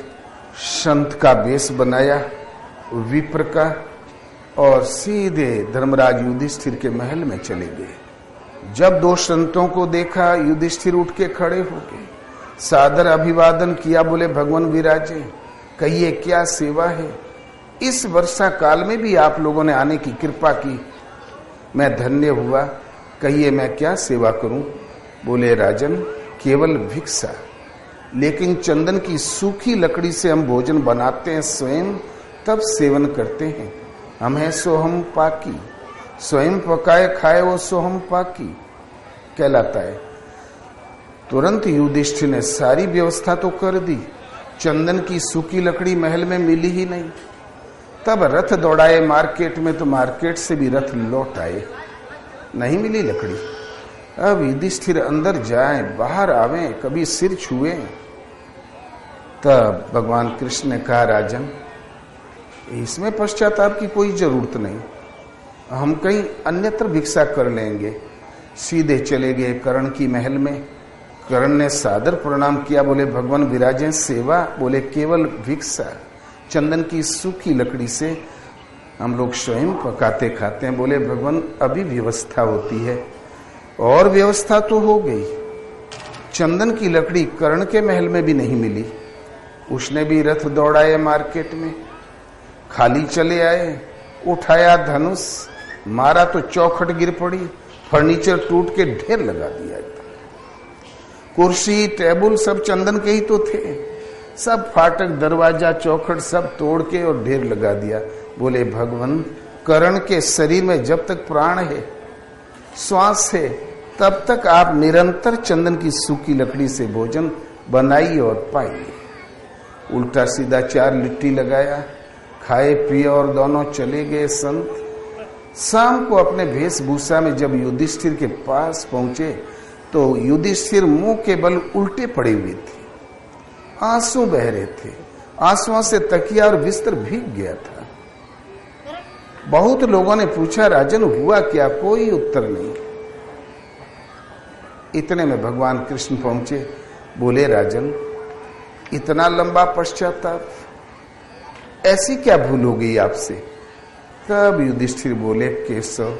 संत का वेश बनाया, विप्र का, और सीधे धर्मराज युधिष्ठिर के महल में चले गए। जब 2 संतों को देखा, युधिष्ठिर उठ के खड़े हो गए, सादर अभिवादन किया, बोले भगवान विराजे, कहिए क्या सेवा है? इस वर्षा काल में भी आप लोगों ने आने की कृपा की, मैं धन्य हुआ, कहिए मैं क्या सेवा करूं? बोले राजन, केवल भिक्षा, लेकिन चंदन की सूखी लकड़ी से हम भोजन बनाते हैं, स्वयं तब सेवन करते हैं। हम है सो हम पाकी, स्वयं पकाए खाए वो सो हम पाकी कहलाता है। तुरंत युधिष्ठिर ने सारी व्यवस्था तो कर दी, चंदन की सूखी लकड़ी महल में मिली ही नहीं। तब रथ दौड़ाए मार्केट में, तो मार्केट से भी रथ लौट आए, नहीं मिली लकड़ी। अब युधिष्ठिर अंदर जाए बाहर आवे, कभी सिर छुए। तब भगवान कृष्ण ने कहा, राजन इसमें पश्चाताप की कोई जरूरत नहीं, हम कहीं अन्यत्र भिक्षा कर लेंगे। सीधे चले गए कर्ण की महल में। कर्ण ने सादर प्रणाम किया, बोले भगवान विराजे सेवा? बोले केवल भिक्षा, चंदन की सूखी लकड़ी से हम लोग स्वयं पकाते खाते हैं। बोले भगवान अभी व्यवस्था होती है, और व्यवस्था तो हो गई, चंदन की लकड़ी कर्ण के महल में भी नहीं मिली। उसने भी रथ दौड़ाए मार्केट में, खाली चले आए, उठाया धनुष, मारा तो चौखट गिर पड़ी, फर्नीचर टूट के ढेर लगा दिया। कुर्सी टेबल सब चंदन के ही तो थे, सब फाटक दरवाजा चौखट सब तोड़ के और ढेर लगा दिया। बोले भगवान, कर्ण के शरीर में जब तक प्राण है, श्वास है, तब तक आप निरंतर चंदन की सूखी लकड़ी से भोजन बनाइए और पाइए। उल्टा सीधा 4 लिट्टी लगाया, खाए पिए और दोनों चले गए संत। शाम को अपने वेशभूषा में जब युधिष्ठिर के पास पहुंचे तो युधिष्ठिर मुंह के बल उल्टे पड़े हुए थे, आंसू बह रहे थे, आंसुओं से तकिया और बिस्तर भीग गया था। बहुत लोगों ने पूछा, राजन हुआ क्या? कोई उत्तर नहीं। इतने में भगवान कृष्ण पहुंचे। बोले, राजन इतना लंबा पश्चाताप, ऐसी क्या भूल हो गई आपसे? तब युधिष्ठिर बोले, केशव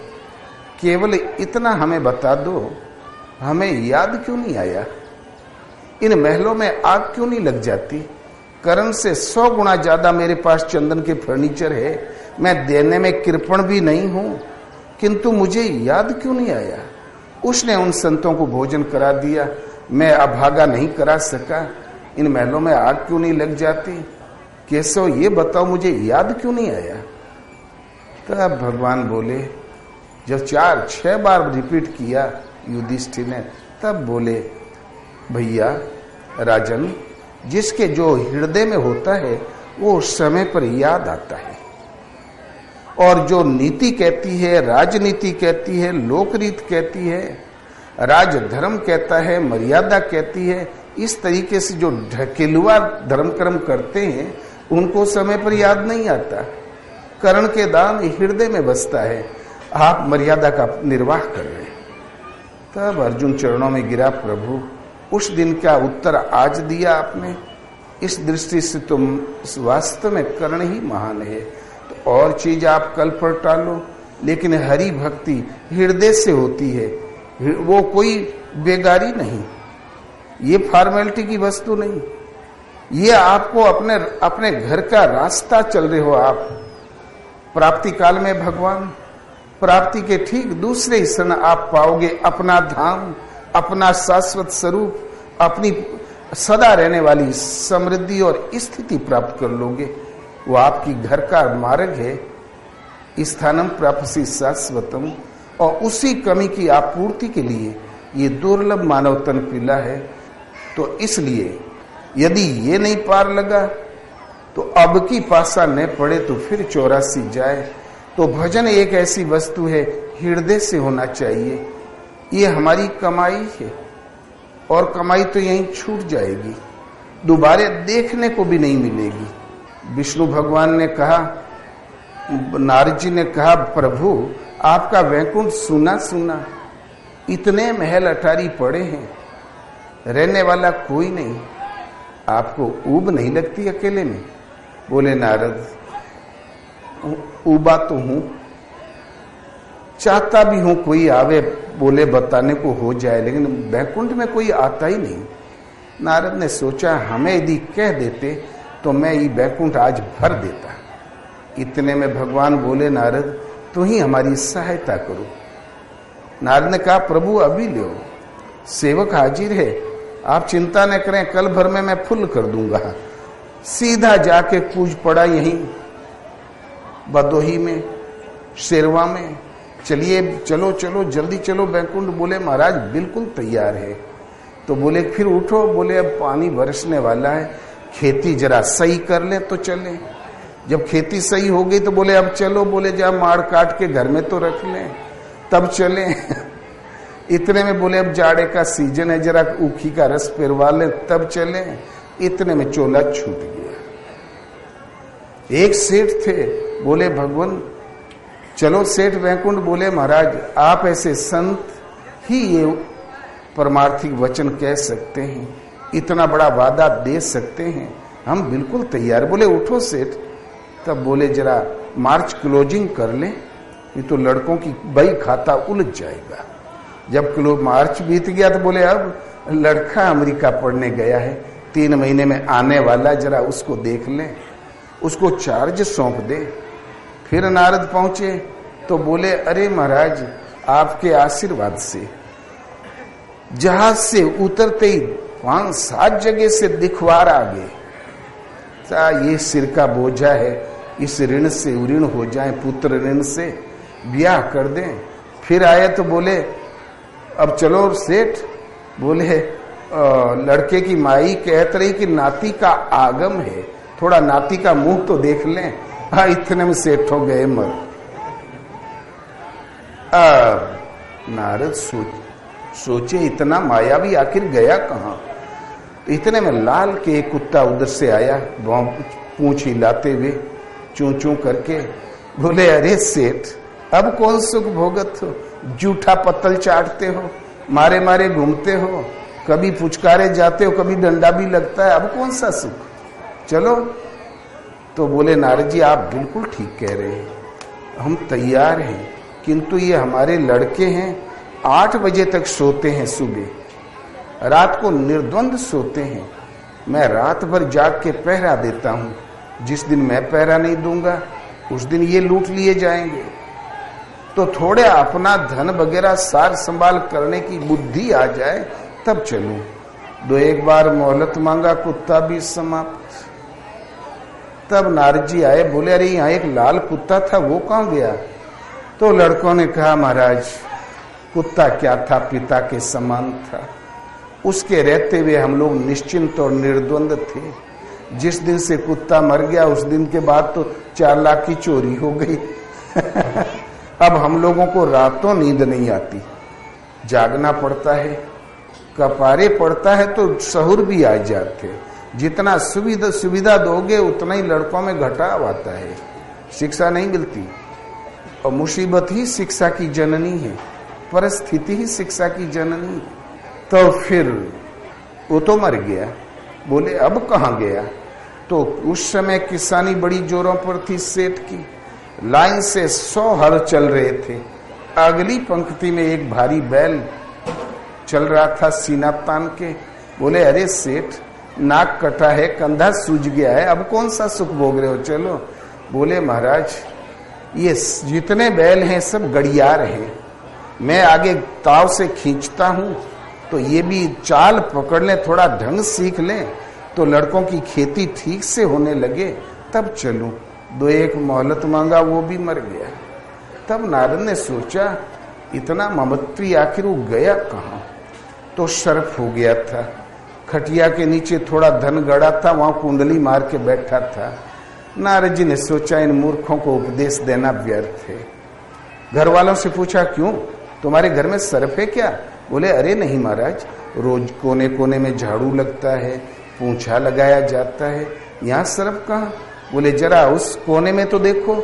केवल इतना हमें बता दो, हमें याद क्यों नहीं आया? इन महलों में आग क्यों नहीं लग जाती? कर्ण से 100 गुना ज्यादा मेरे पास चंदन के फर्नीचर है, मैं देने में कृपण भी नहीं हूं, किंतु मुझे याद क्यों नहीं आया? उसने उन संतों को भोजन करा दिया, मैं अभागा नहीं करा सका। इन महलों में आग क्यों नहीं लग जाती? केशव ये बताओ, मुझे याद क्यों नहीं आया? तब भगवान बोले, जब 4-6 बार रिपीट किया युधिष्ठिर ने, तब बोले, भैया राजन, जिसके जो हृदय में होता है वो समय पर याद आता है, और जो नीति कहती है, राजनीति कहती है, लोकरीत कहती है, राजधर्म कहता है, मर्यादा कहती है, इस तरीके से जो ढकेलुआ धर्म कर्म करते हैं उनको समय पर याद नहीं आता। कर्ण के दान हृदय में बसता है, आप मर्यादा का निर्वाह कर रहे हैं। तब अर्जुन चरणों में गिरा, प्रभु उस दिन का उत्तर आज दिया आपने। इस दृष्टि से तुम वास्तव में कर्ण ही महान है, तो और चीज आप कल पर टालो, लेकिन हरि भक्ति हृदय से होती है, वो कोई बेगारी नहीं, ये फॉर्मेलिटी की वस्तु नहीं, ये आपको अपने घर का रास्ता चल रहे हो आप। प्राप्ति काल में भगवान, प्राप्ति के ठीक दूसरे ही क्षण आप पाओगे अपना धाम, अपना शाश्वत स्वरूप, अपनी सदा रहने वाली समृद्धि और स्थिति प्राप्त कर लोगे। वो आपकी घर का मार्ग है, स्थानम प्राप्ति शाश्वतम, और उसी कमी की आपूर्ति के लिए ये दुर्लभ मानव तन पीला है। तो इसलिए यदि ये नहीं पार लगा तो अब की पासा न पड़े तो फिर 84 जाए। तो भजन एक ऐसी वस्तु है, हृदय से होना चाहिए। ये हमारी कमाई है, और कमाई तो यहीं छूट जाएगी, दोबारा देखने को भी नहीं मिलेगी। विष्णु भगवान ने कहा, नारद जी ने कहा, प्रभु आपका वैकुंठ सुना सुना, इतने महल अटारी पड़े हैं, रहने वाला कोई नहीं, आपको ऊब नहीं लगती अकेले में? बोले, नारद ऊबा तो हूं, चाहता भी हूं कोई आवे, बोले बताने को हो जाए, लेकिन वैकुंठ में कोई आता ही नहीं। नारद ने सोचा, हमें यदि कह देते तो मैं ये वैकुंठ आज भर देता। इतने में भगवान बोले, नारद तू ही हमारी सहायता करो। नारद ने कहा, प्रभु अभी लो, सेवक हाजिर है, आप चिंता न करें, कल भर में मैं फुल कर दूंगा। सीधा जाके कूद पड़ा यहीं बदोही में, शेरवा में, चलिए चलो चलो जल्दी चलो वैकुंठ। बोले, महाराज बिल्कुल तैयार है। तो बोले, फिर उठो। बोले, अब पानी बरसने वाला है, खेती जरा सही कर ले तो चले। जब खेती सही हो गई तो बोले, अब चलो। बोले, जा माड़ काट के घर में तो रख ले, तब चले। इतने में बोले, अब जाड़े का सीजन है, जरा ऊखी का रस पिरवा ले, तब चले। इतने में चोला छूट गया। एक सेठ थे, बोले, भगवान चलो सेठ वैकुंठ। बोले, महाराज आप ऐसे संत ही ये परमार्थिक वचन कह सकते हैं, इतना बड़ा वादा दे सकते हैं, हम बिल्कुल तैयार। बोले, उठो सेठ। तब बोले, जरा मार्च क्लोजिंग कर ले, ये तो लड़कों की बही खाता उलझ जाएगा। जब किलो मार्च बीत गया तो बोले अब लड़का अमेरिका पढ़ने गया है, 3 महीने में आने वाला, जरा उसको देख लें, उसको चार्ज सौंप दे। फिर नारद पहुंचे तो बोले अरे महाराज आपके आशीर्वाद से जहाज से उतरते ही 5-7 जगह से दिखवार आ गए, ये सिर का बोझा है, इस ऋण से ऋण हो जाए, पुत्र ऋण से ब्याह कर दें। फिर आए तो बोले अब चलो सेठ। बोले लड़के की माई कहत रही कि नाती का आगम है, थोड़ा नाती का मुंह तो देख लें। हाँ, इतने में सेठ हो गए मर। नारद सोचे इतना मायावी आखिर गया कहाँ। इतने में लाल के एक कुत्ता उधर से आया, पूंछ हिलाते हुए चूं चूं करके। बोले अरे सेठ अब कौन सुख भोगत हो, जूठा पत्तल चाटते हो, मारे मारे घूमते हो, कभी पुचकारे जाते हो, कभी डंडा भी लगता है, अब कौन सा सुख, चलो। तो बोले नारद जी आप बिल्कुल ठीक कह रहे हैं, हम तैयार हैं, किंतु ये हमारे लड़के हैं, 8 बजे तक सोते हैं, सुबह रात को निर्द्वंद सोते हैं। मैं रात भर जाग के पहरा देता हूं, जिस दिन मैं पहरा नहीं दूंगा उस दिन ये लूट लिए जाएंगे। तो थोड़े अपना धन वगैरह सार संभाल करने की बुद्धि आ जाए तब चलूं। 2-1 बार मोहलत मांगा, कुत्ता भी समाप्त। तब नारद जी आए, बोले अरे यहाँ एक लाल कुत्ता था, वो कहाँ गया? तो लड़कों ने कहा महाराज कुत्ता क्या था, पिता के समान था, उसके रहते हुए हम लोग निश्चिंत और निर्द्वंद थे। जिस दिन से कुत्ता मर गया उस दिन के बाद तो 4 लाख की चोरी हो गई। अब हम लोगों को रातों नींद नहीं आती, जागना पड़ता है, कपारे पड़ता है तो सहूर भी आ जाते। जितना सुविधा दोगे उतना ही लड़कों में घटाव आता है, शिक्षा नहीं मिलती। और मुसीबत ही शिक्षा की जननी है, परिस्थिति ही शिक्षा की जननी है। तो फिर वो तो मर गया। बोले अब कहाँ गया? तो उस समय किसानी बड़ी जोरों पर थी सेठ की, लाइन से 100 हल चल रहे थे। अगली पंक्ति में एक भारी बैल चल रहा था सीना तान के। बोले अरे सेठ नाक कटा है, कंधा सूज गया है, अब कौन सा सुख भोग रहे हो, चलो। बोले महाराज ये जितने बैल हैं सब गड़ियार हैं, मैं आगे ताव से खींचता हूं तो ये भी चाल पकड़ ले, थोड़ा ढंग सीख ले तो लड़कों की खेती ठीक से होने लगे तब चलूं। 2-1 मोहलत मांगा, वो भी मर गया। तब नारद ने सोचा इतना ममत्वी आखिर वो गया कहाँ? तो सर्प हो गया था, खटिया के नीचे थोड़ा धन गड़ा था, वहां कुंडली मार के बैठा था। नारद जी ने सोचा इन मूर्खों को उपदेश देना व्यर्थ है। घर वालों से पूछा क्यों, तुम्हारे घर में सर्प है क्या? बोले अरे नहीं महाराज, रोज कोने कोने में झाड़ू लगता है, पूंछा लगाया जाता है, यहाँ सर्प कहाँ? बोले जरा उस कोने में तो देखो।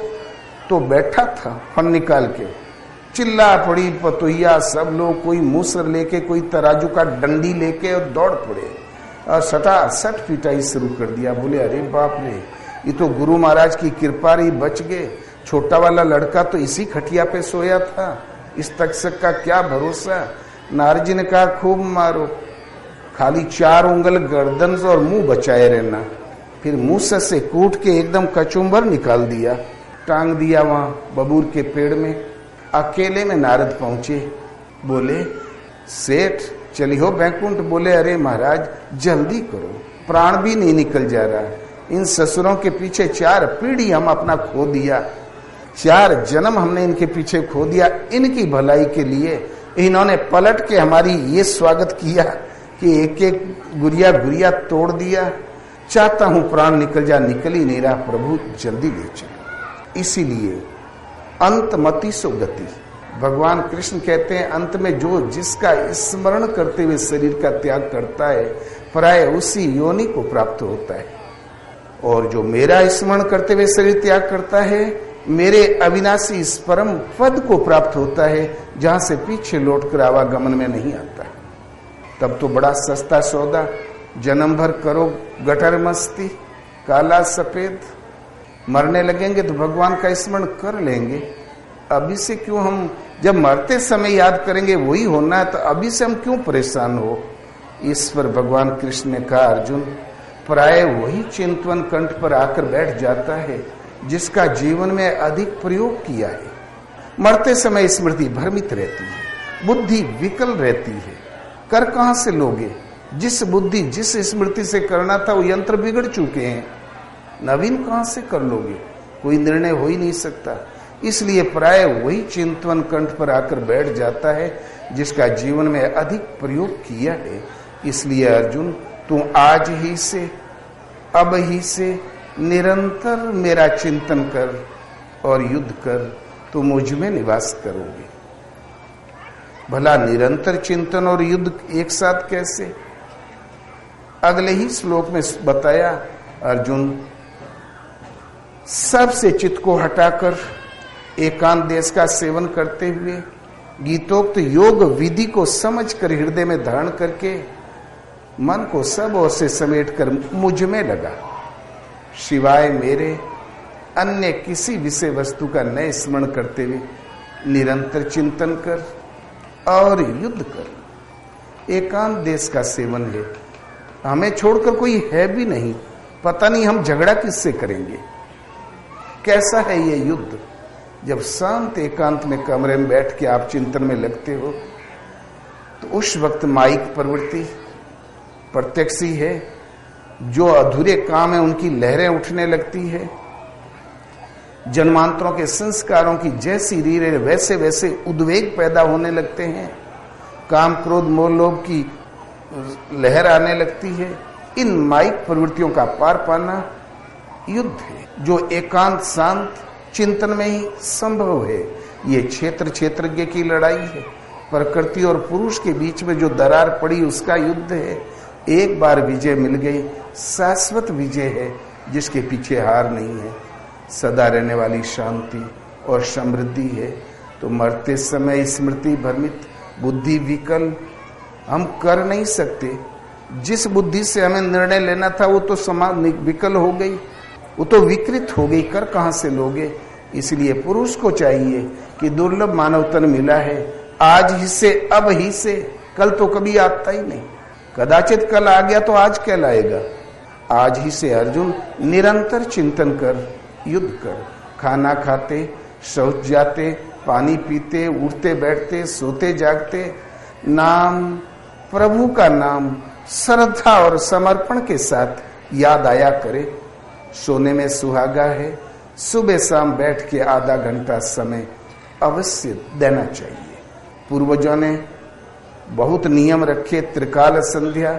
तो बैठा था फन निकाल के, चिल्ला पड़ी पतोहिया, सब लोग कोई मूसर लेके, कोई तराजू का डंडी लेके और दौड़ पड़े और सट पिटाई शुरू कर दिया। बोले अरे बाप रे, ये तो गुरु महाराज की कृपा रही, बच गए। छोटा वाला लड़का तो इसी खटिया पे सोया था, इस तक्षक का क्या भरोसा। नारद जी ने कहा खूब मारो, खाली 4 उंगल गर्दन और मुंह बचाए रहना। फिर मुंह से कूट के एकदम कचुम्बर निकाल दिया, टांग दिया वहां बबूर के पेड़ में। अकेले में नारद पहुंचे, बोले सेठ चली हो बैकुंठ? बोले अरे महाराज जल्दी करो, प्राण भी नहीं निकल जा रहा, इन ससुरों के पीछे 4 पीढ़ी हम अपना खो दिया, 4 जन्म हमने इनके पीछे खो दिया। इनकी भलाई के लिए इन्होंने पलट के हमारी ये स्वागत किया कि एक एक गुरिया तोड़ दिया। चाहता हूं प्राण निकल जा, निकल ही नहीं रहा, प्रभु जल्दी ले चलो। इसीलिए अंतमति सुगति, भगवान कृष्ण कहते हैं अंत में जो जिसका स्मरण करते हुए शरीर का त्याग करता है प्राय उसी योनि को प्राप्त होता है, और जो मेरा स्मरण करते हुए शरीर त्याग करता है मेरे अविनाशी इस परम पद को प्राप्त होता है, जहां से पीछे लौटकर आवागमन में नहीं आता। तब तो बड़ा सस्ता सौदा, जन्म भर करो गटर मस्ती, काला सफेद, मरने लगेंगे तो भगवान का स्मरण कर लेंगे, अभी से क्यों हम, जब मरते समय याद करेंगे वही होना है, तो अभी से हम क्यों परेशान हो। इस पर भगवान कृष्ण ने कहा, अर्जुन प्राय वही चिंतवन कंठ पर आकर बैठ जाता है जिसका जीवन में अधिक प्रयोग किया है। मरते समय स्मृति भ्रमित रहती है, बुद्धि विकल रहती है, कर कहां से लोगे। जिस बुद्धि जिस स्मृति से करना था वो यंत्र बिगड़ चुके हैं, नवीन कहां से कर लोगे, कोई निर्णय हो ही नहीं सकता। इसलिए प्राय वही चिंतवन कंठ पर आकर बैठ जाता है जिसका जीवन में अधिक प्रयोग किया है। इसलिए अर्जुन तू आज ही से, अब ही से निरंतर मेरा चिंतन कर और युद्ध कर, तो मुझ में निवास करोगे। भला निरंतर चिंतन और युद्ध एक साथ कैसे? अगले ही श्लोक में बताया, अर्जुन सबसे चित्त को हटाकर एकांत देश का सेवन करते हुए गीतोक्त योग विधि को समझकर हृदय में धारण करके मन को सब ओर से समेटकर मुझ में लगा, शिवाय मेरे अन्य किसी विषय वस्तु का नए स्मरण करते हुए निरंतर चिंतन कर और युद्ध कर। एकांत देश का सेवन है, हमें छोड़कर कोई है भी नहीं, पता नहीं हम झगड़ा किससे करेंगे। कैसा है ये युद्ध? जब शांत एकांत में कमरे में बैठ के आप चिंतन में लगते हो तो उस वक्त माइक प्रवृत्ति प्रत्यक्ष ही है, जो अधूरे काम है उनकी लहरें उठने लगती है। जन्मांतरों के संस्कारों की जैसी रीढ़ वैसे वैसे उद्वेग पैदा होने लगते हैं, काम क्रोध मोह लोभ की लहर आने लगती है। इन माइक प्रवृत्तियों का पार पाना युद्ध है, जो एकांत शांत चिंतन में ही संभव है। ये क्षेत्र क्षेत्रज्ञ की लड़ाई है, प्रकृति और पुरुष के बीच में जो दरार पड़ी उसका युद्ध है। एक बार विजय मिल गई, शाश्वत विजय है जिसके पीछे हार नहीं है, सदा रहने वाली शांति और समृद्धि है। तो मरते समय स्मृति भ्रमित, बुद्धि विकल, हम कर नहीं सकते। जिस बुद्धि से हमें निर्णय लेना था वो तो समान विकल हो गई, वो तो विकृत हो गई, कर कहां से लोगे। इसलिए पुरुष को चाहिए कि दुर्लभ मानव तन मिला है, आज ही से, अब ही से, कल तो कभी आता ही नहीं, कदाचित कल आ गया तो आज क्या लाएगा। आज ही से अर्जुन निरंतर चिंतन कर, युद्ध कर। खाना खाते, शौच जाते, पानी पीते, उठते बैठते, सोते जागते, नाम, प्रभु का नाम श्रद्धा और समर्पण के साथ याद आया करे। सोने में सुहागा है, सुबह शाम बैठ के आधा घंटा समय अवश्य देना चाहिए। पूर्वजों ने बहुत नियम रखे, त्रिकाल संध्या,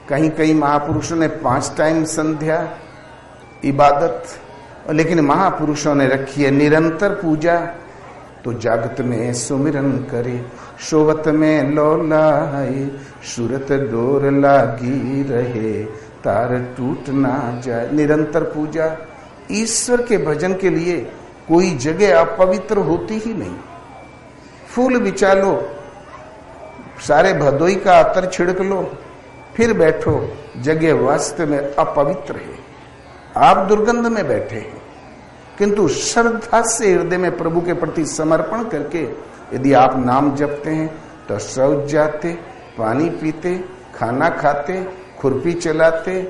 कहीं कहीं महापुरुषों ने 5 टाइम संध्या इबादत, लेकिन महापुरुषों ने रखी है निरंतर पूजा। तो जागत में सुमिरन करे, सोवत में लौलाए, सूरत डोर लागी रहे, तार टूट ना जाए। निरंतर पूजा, ईश्वर के भजन के लिए कोई जगह अपवित्र होती ही नहीं। फूल बिछा लो, सारे भदोई का अतर छिड़क लो, फिर बैठो, जगह वास्तव में अपवित्र है, आप दुर्गंध में बैठे हैं। किंतु श्रद्धा से हृदय में प्रभु के प्रति समर्पण करके यदि आप नाम जपते हैं तो शौच जाते, पानी पीते, खाना खाते, खुरपी चलाते,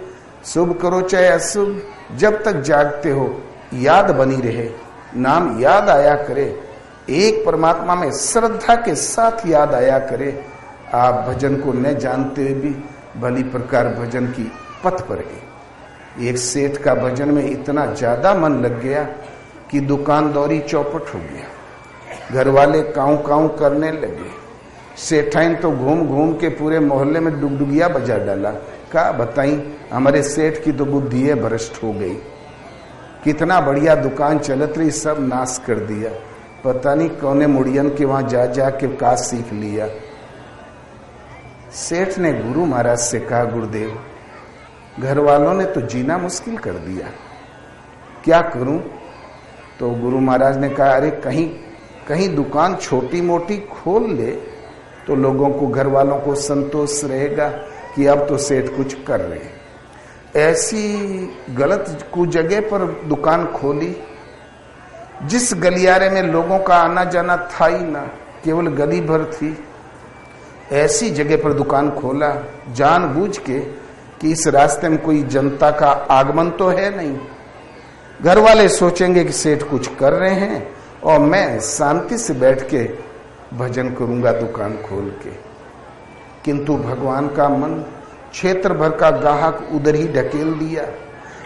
शुभ करो चाहे अशुभ, जब तक जागते हो याद बनी रहे, नाम याद आया करे, एक परमात्मा में श्रद्धा के साथ याद आया करे। आप भजन को न जानते हुए भी भली प्रकार भजन की पथ पर है। एक सेठ का भजन में इतना ज्यादा मन लग गया कि दुकानदारी चौपट हो गया, घर वाले काऊ काऊ करने लगे। सेठाइन तो घूम घूम के पूरे मोहल्ले में डुगडुगिया बजा डाला। का बताई, हमारे सेठ की तो बुद्धि है भ्रष्ट हो गई, कितना बढ़िया दुकान चलत रही सब नाश कर दिया। पता नहीं कौने मुड़ियन के वहां जा जा के का सीख लिया। सेठ ने गुरु महाराज से कहा, गुरुदेव घर वालों ने तो जीना मुश्किल कर दिया, क्या करूं। तो गुरु महाराज ने कहा, अरे कहीं कहीं दुकान छोटी मोटी खोल ले तो लोगों को, घर वालों को संतोष रहेगा कि अब तो सेठ कुछ कर रहे हैं। ऐसी गलत कुछ जगह पर दुकान खोली जिस गलियारे में लोगों का आना जाना था ही ना, केवल गली भर थी, ऐसी जगह पर दुकान खोला जानबूझ के कि इस रास्ते में कोई जनता का आगमन तो है नहीं। घर वाले सोचेंगे कि सेठ कुछ कर रहे हैं और मैं शांति से बैठ के भजन करूंगा दुकान खोल के। किंतु भगवान का मन क्षेत्र भर का ग्राहक उधर ही ढकेल दिया।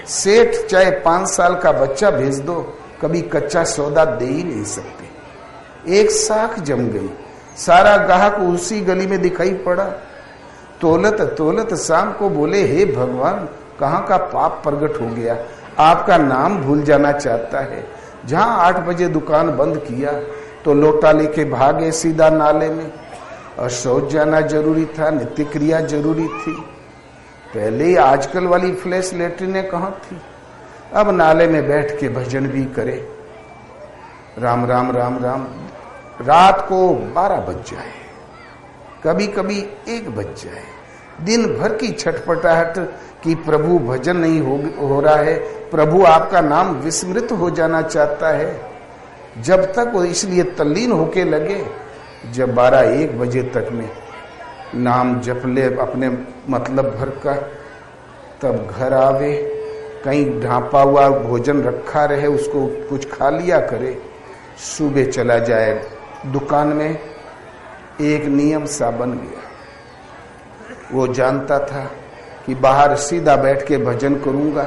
सेठ चाहे 5 साल का बच्चा भेज दो, कभी कच्चा सौदा दे ही नहीं सकते। एक साख जम गई, सारा ग्राहक उसी गली में दिखाई पड़ा। तोलत तोलत शाम को बोले, हे भगवान, कहाँ का पाप प्रकट हो गया, आपका नाम भूल जाना चाहता है। जहां 8 बजे दुकान बंद किया तो लोटा लेके भागे सीधा नाले में। और शौच जाना जरूरी था, नित्य क्रिया जरूरी थी। पहले ही आजकल वाली फ्लैश लेटरिने कहाँ थी। अब नाले में बैठ के भजन भी करे, राम राम राम राम। रात को 12 बज जाए, कभी कभी 1 बज जाए। दिन भर की छटपटाहट कि प्रभु भजन नहीं हो रहा है, प्रभु आपका नाम विस्मृत हो जाना चाहता है। जब तक वो इसलिए तल्लीन होके लगे, जब 12-1 बजे तक में नाम जप ले अपने मतलब भर का, तब घर आवे, कहीं ढांपा हुआ भोजन रखा रहे उसको कुछ खा लिया करे, सुबह चला जाए दुकान में। एक नियम सा बन गया। वो जानता था कि बाहर सीधा बैठ के भजन करूंगा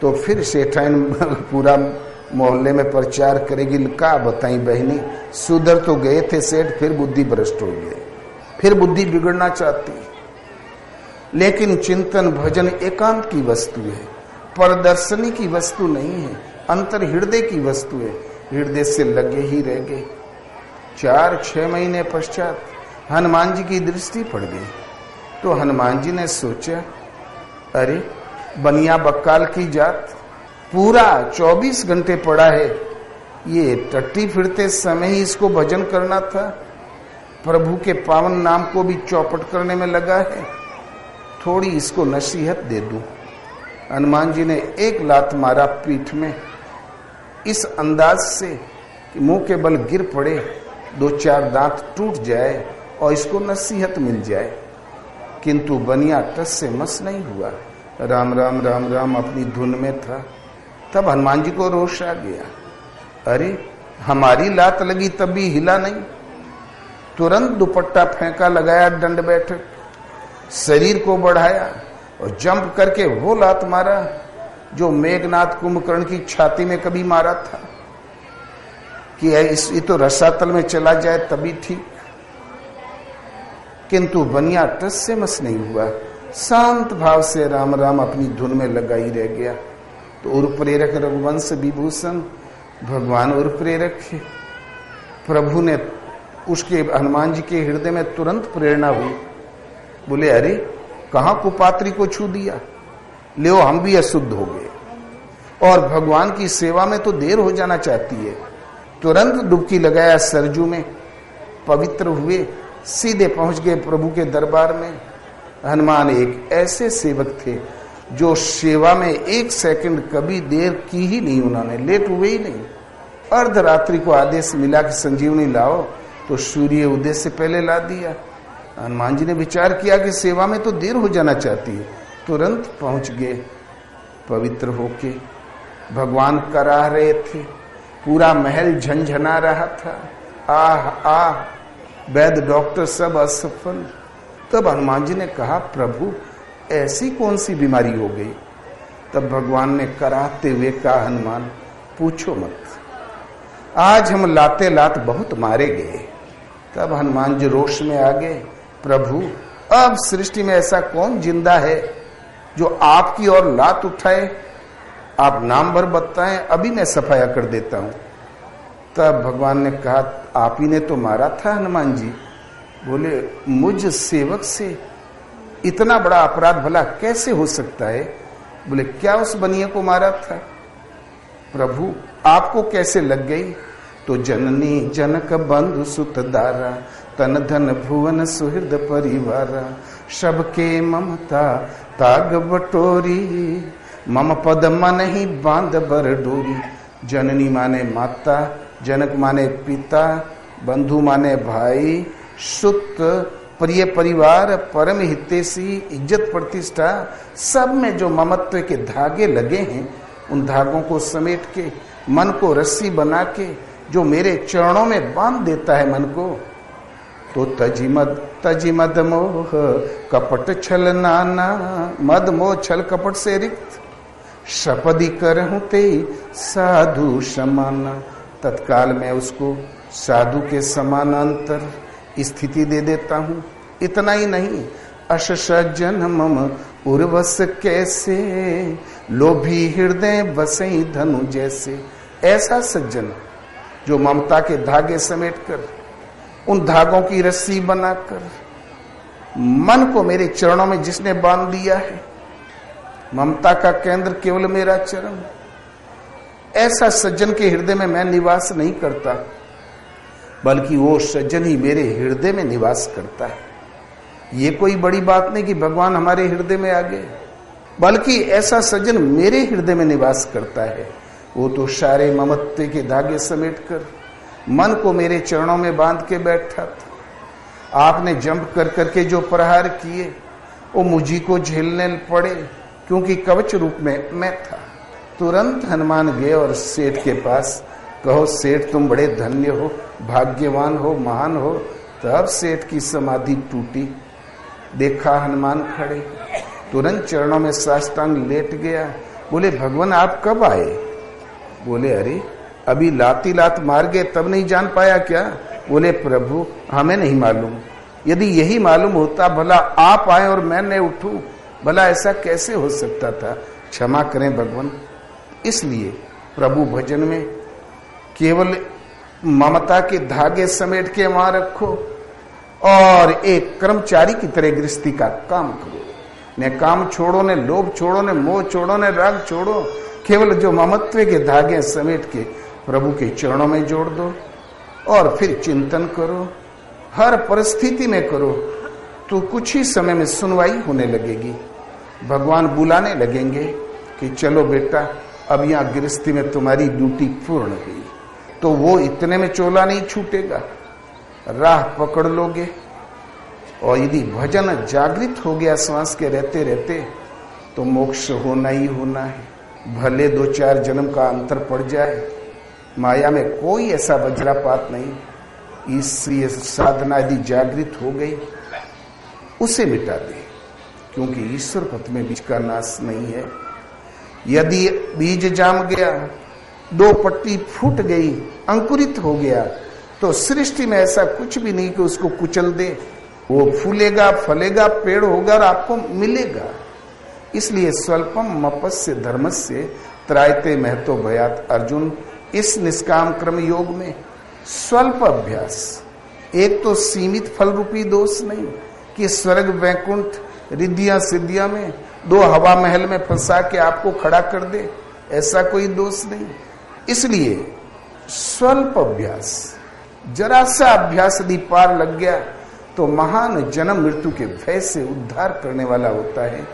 तो फिर सेठाइन पूरा मोहल्ले में प्रचार करेगी। का बताई बहनी, सुधर तो गए थे सेठ, फिर बुद्धि भ्रष्ट हो गई, फिर बुद्धि बिगड़ना चाहती। लेकिन चिंतन भजन एकांत की वस्तु है, प्रदर्शनी की वस्तु नहीं है, अंतर हृदय की वस्तु है। हृदय से लगे ही रह गए। 4-6 महीने पश्चात हनुमान जी की दृष्टि पड़ गई। तो हनुमान जी ने सोचा, अरे बनिया बक्काल की जात, पूरा 24 घंटे पड़ा है, ये टट्टी फिरते समय ही इसको भजन करना था, प्रभु के पावन नाम को भी चौपट करने में लगा है, थोड़ी इसको नसीहत दे दूं। हनुमान जी ने एक लात मारा पीठ में, इस अंदाज से कि मुंह के बल गिर पड़े, 2-4 दांत टूट जाए और इसको नसीहत मिल जाए। किंतु बनिया टस से मस नहीं हुआ, राम राम राम राम अपनी धुन में था। तब हनुमान जी को रोष आ गया, अरे हमारी लात लगी तब भी हिला नहीं। तुरंत दुपट्टा फेंका, लगाया दंड बैठक, शरीर को बढ़ाया और जंप करके वो लात मारा जो मेघनाथ कुंभकर्ण की छाती में कभी मारा था कि ये तो रसातल में चला जाए तभी ठीक। किंतु बनिया टस से मस नहीं हुआ, शांत भाव से राम राम अपनी धुन में लगा ही रह गया। तो उर प्रेरक रघुवंश विभूषण भगवान उर प्रेरक है। प्रभु ने उसके हनुमान जी के हृदय में तुरंत प्रेरणा हुई। बोले, अरे कहां कुपात्री को छू दिया, ले हम भी अशुद्ध हो गए और भगवान की सेवा में तो देर हो जाना चाहती है। तुरंत डुबकी लगाया सरजू में, पवित्र हुए, सीधे पहुंच गए प्रभु के दरबार में। हनुमान एक ऐसे सेवक थे जो सेवा में 1 सेकंड कभी देर की ही नहीं, उन्होंने लेट हुए ही नहीं। अर्धरात्रि को आदेश मिला कि संजीवनी लाओ, तो सूर्य उदय से पहले ला दिया। हनुमान जी ने विचार किया कि सेवा में तो देर हो जाना चाहती है, तुरंत पहुंच गए पवित्र होके। भगवान करा रहे थे, पूरा महल झंझना रहा था, आह आह, वैद्य डॉक्टर सब असफल। तब हनुमान जी ने कहा, प्रभु ऐसी कौन सी बीमारी हो गई। तब भगवान ने कराते हुए कहा, हनुमान पूछो मत, आज हम लाते लात बहुत मारे गए। तब हनुमान जी रोष में आ गए, प्रभु अब सृष्टि में ऐसा कौन जिंदा है जो आपकी ओर लात उठाए, आप नाम भर बताएं, अभी मैं सफाया कर देता हूं। तब भगवान ने कहा, आप ही ने तो मारा था हनुमान जी। बोले, मुझ सेवक से इतना बड़ा अपराध भला कैसे हो सकता है। बोले, क्या उस बनिया को मारा था। प्रभु आपको कैसे लग गई। तो जननी जनक बंधु सुत दारा, तन धन भुवन सुहृद परिवारा, सबके ममता ताग बटोरी, मम पद मन ही बांध बर डोरी, जननी माने माता, जनक माने पिता, बंधु माने भाई, सुत, प्रिय परिवार, परम हितैषी, इज्जत प्रतिष्ठा, सब में जो ममत्व के धागे लगे हैं, उन धागों को समेट के मन को रस्सी बना के जो मेरे चरणों में बांध देता है मन को, तो तजी मद मोह कपट छल नाना, मद मोह छल कपट से रिक्त, शपदी करहूं ते साधु समाना। तत्काल मैं उसको साधु के समानांतर स्थिति दे देता हूं। इतना ही नहीं, अश सज्जन मम उर्वस कैसे, लोभी हृदय बसई धनु जैसे। ऐसा सज्जन जो ममता के धागे समेटकर, उन धागों की रस्सी बनाकर मन को मेरे चरणों में जिसने बांध दिया है, ममता का केंद्र केवल मेरा चरण, ऐसा सज्जन के हृदय में मैं निवास नहीं करता, बल्कि वो सज्जन ही मेरे हृदय में निवास करता है। ये कोई बड़ी बात नहीं कि भगवान हमारे हृदय में आ गए, बल्कि ऐसा सज्जन मेरे हृदय में निवास करता है। वो तो सारे ममत्व के धागे समेटकर मन को मेरे चरणों में बांध के बैठा था। आपने जंप कर करके जो प्रहार किए वो मुझी को झेलने पड़े, क्योंकि कवच रूप में मैं था। तुरंत हनुमान गए और सेठ के पास, कहो सेठ तुम बड़े धन्य हो, भाग्यवान हो, महान हो। तब सेठ की समाधि टूटी। देखा हनुमान खड़े, तुरंत चरणों में साष्टांग लेट गया। बोले भगवान आप कब आए? बोले अरे अभी लाती लात मार गए तब नहीं जान पाया क्या? बोले प्रभु हमें नहीं मालूम, यदि यही मालूम होता भला आप आए और मैं न उठूं, भला ऐसा कैसे हो सकता था? क्षमा करें भगवान। इसलिए प्रभु भजन में केवल ममता के धागे समेट के वहां रखो और एक कर्मचारी की तरह गृहस्थी का काम करो। न काम छोड़ो, न लोभ छोड़ो, न मोह छोड़ो, न राग छोड़ो। केवल जो ममत्व के धागे समेट के प्रभु के चरणों में जोड़ दो और फिर चिंतन करो, हर परिस्थिति में करो, तो कुछ ही समय में सुनवाई होने लगेगी। भगवान बुलाने लगेंगे कि चलो बेटा अब यहाँ गृहस्थी में तुम्हारी ड्यूटी पूर्ण हुई। तो वो इतने में चोला नहीं छूटेगा, राह पकड़ लोगे। और यदि भजन जागृत हो गया श्वास के रहते रहते, तो मोक्ष होना ही होना है। भले 2-4 जन्म का अंतर पड़ जाए, माया में कोई ऐसा वज्रपात नहीं। इसलिए साधना यदि जागृत हो गई, उसे मिटा दे, क्योंकि ईश्वर पथ में बीज का नाश नहीं है। यदि बीज जाम गया, 2 पट्टी फूट गई, अंकुरित हो गया, तो सृष्टि में ऐसा कुछ भी नहीं कि उसको कुचल दे। वो फूलेगा, फलेगा, पेड़ होगा और आपको मिलेगा। इसलिए स्वल्पम मपस्य धर्मस्य त्रायते महतो भयात। अर्जुन, इस निष्काम कर्म योग में स्वल्प अभ्यास, एक तो सीमित फल रूपी दोष नहीं कि स्वर्ग वैकुंठ रिद्धियां सिद्धियां में 2 हवा महल में फंसा के आपको खड़ा कर दे, ऐसा कोई दोष नहीं। इसलिए स्वल्प अभ्यास, जरा सा अभ्यास यदि पार लग गया तो महान जन्म मृत्यु के भय से उद्धार करने वाला होता है।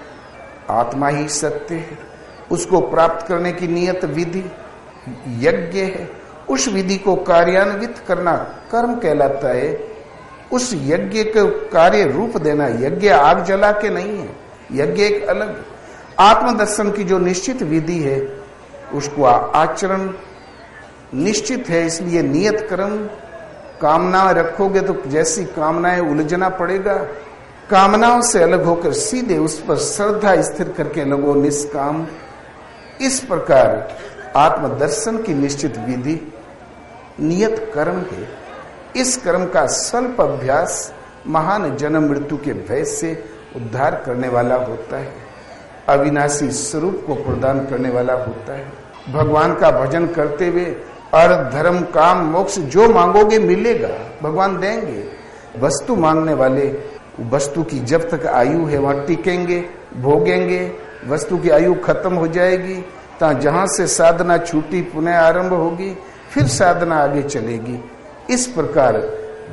आत्मा ही सत्य है, उसको प्राप्त करने की नियत विधि यज्ञ है। उस विधि को कार्यान्वित करना कर्म कहलाता है। उस यज्ञ को कार्य रूप देना, यज्ञ आग जला के नहीं है, यज्ञ एक अलग आत्मदर्शन की जो निश्चित विधि है, उसको आचरण निश्चित है। इसलिए नियत कर्म, कामना रखोगे तो जैसी कामनाएं उलझना पड़ेगा। कामनाओं से अलग होकर सीधे उस पर श्रद्धा स्थिर करके लगो निष्काम। इस प्रकार आत्मदर्शन की निश्चित विधि नियत कर्म है। इस कर्म का स्वल्प अभ्यास महान जन्म मृत्यु के भय से उद्धार करने वाला होता है, अविनाशी स्वरूप को प्रदान करने वाला होता है। भगवान का भजन करते हुए अर्थ धर्म काम मोक्ष जो मांगोगे मिलेगा, भगवान देंगे। वस्तु मांगने वाले वस्तु की जब तक आयु है वहां टिकेंगे, भोगेंगे। वस्तु की आयु खत्म हो जाएगी, तो जहां से साधना छूटी पुनः आरंभ होगी, फिर साधना आगे चलेगी। इस प्रकार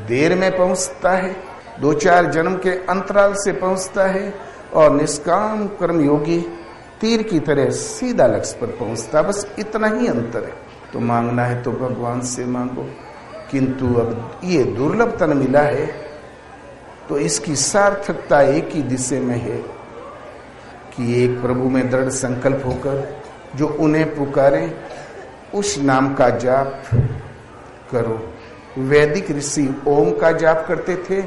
देर में पहुंचता है, 2-4 जन्म के अंतराल से पहुंचता है, और निष्काम कर्म योगी तीर की तरह सीधा लक्ष्य पर पहुंचता। बस इतना ही अंतर है। तो मांगना है तो भगवान से मांगो, किंतु अब ये दुर्लभ तन मिला है तो इसकी सार्थकता एक ही दिशा में है कि एक प्रभु में दृढ़ संकल्प होकर जो उन्हें पुकारे उस नाम का जाप करो। वैदिक ऋषि ओम का जाप करते थे,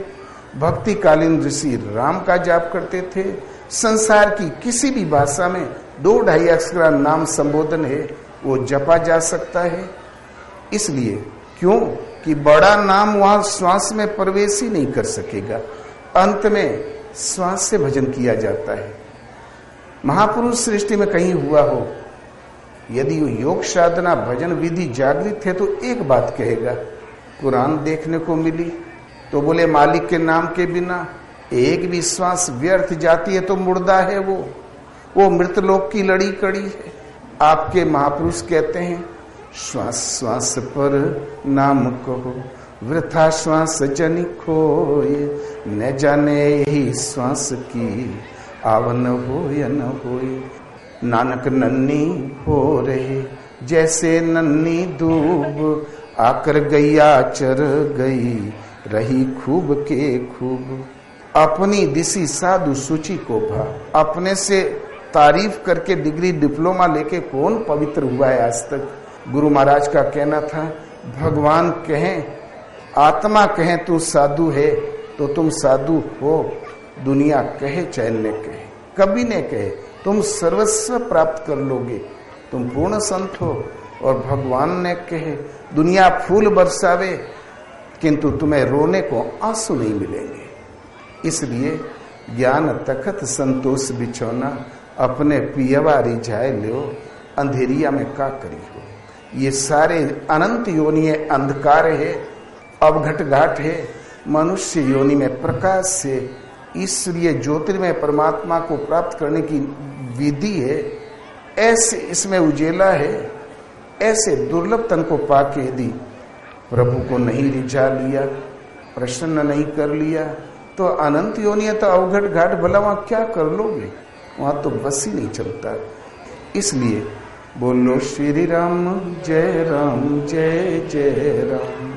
भक्तिकालीन ऋषि राम का जाप करते थे। संसार की किसी भी भाषा में 2-2.5 अक्षर का नाम संबोधन है, वो जपा जा सकता है। इसलिए क्यों कि बड़ा नाम वहां श्वास में प्रवेश ही नहीं कर सकेगा, अंत में श्वास से भजन किया जाता है। महापुरुष सृष्टि में कहीं हुआ हो, यदि योग साधना भजन विधि जागृत है तो एक बात कहेगा, कुरान देखने को मिली तो बोले मालिक के नाम के बिना एक भी श्वास व्यर्थ जाती है तो मुर्दा है वो मृतलोक की लड़ी कड़ी है। आपके महापुरुष कहते हैं श्वास श्वास पर नाम कहो, वृथा श्वास जनि खोए, न जाने ही श्वास की आवन हो या न होए। नानक नन्ही हो रहे जैसे नन्ही दूब, आकर गैया चर गई रही खूब के खूब। अपनी दिशी साधु सूची को भा, अपने से तारीफ करके डिग्री डिप्लोमा लेके कौन पवित्र हुआ है आज तक। गुरु महाराज का कहना था, भगवान कहें आत्मा कहें तू साधु है तो तुम साधु हो, दुनिया कहे चैन ने कहे कभी ने कहे तुम सर्वस्व प्राप्त कर लोगे, तुम पूर्ण संत हो। और भगवान ने कहे दुनिया फूल बरसावे किंतु तुम्हें रोने को आंसू नहीं मिलेंगे। इसलिए ज्ञान तखत संतोष बिछौना, अपने पियवा रिझाए लो, अंधेरिया में का करी हो। ये सारे अनंत योनि अंधकार है, अवघट घाट है, मनुष्य योनि में प्रकाश से इसलिए ज्योतिर्मय परमात्मा को प्राप्त करने की विधि है। ऐसे इसमें उजेला है, ऐसे दुर्लभ तन को पाके यदि प्रभु को नहीं रिझा लिया, प्रसन्न नहीं कर लिया तो अनंत योनि तो अवघट घाट, भला वहां क्या कर लोगे, वहां तो बस ही नहीं चलता। इसलिए बोलो श्री राम जय राम जय जय राम।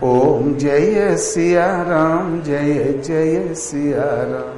ओम जय सिया राम जय जय सिया राम।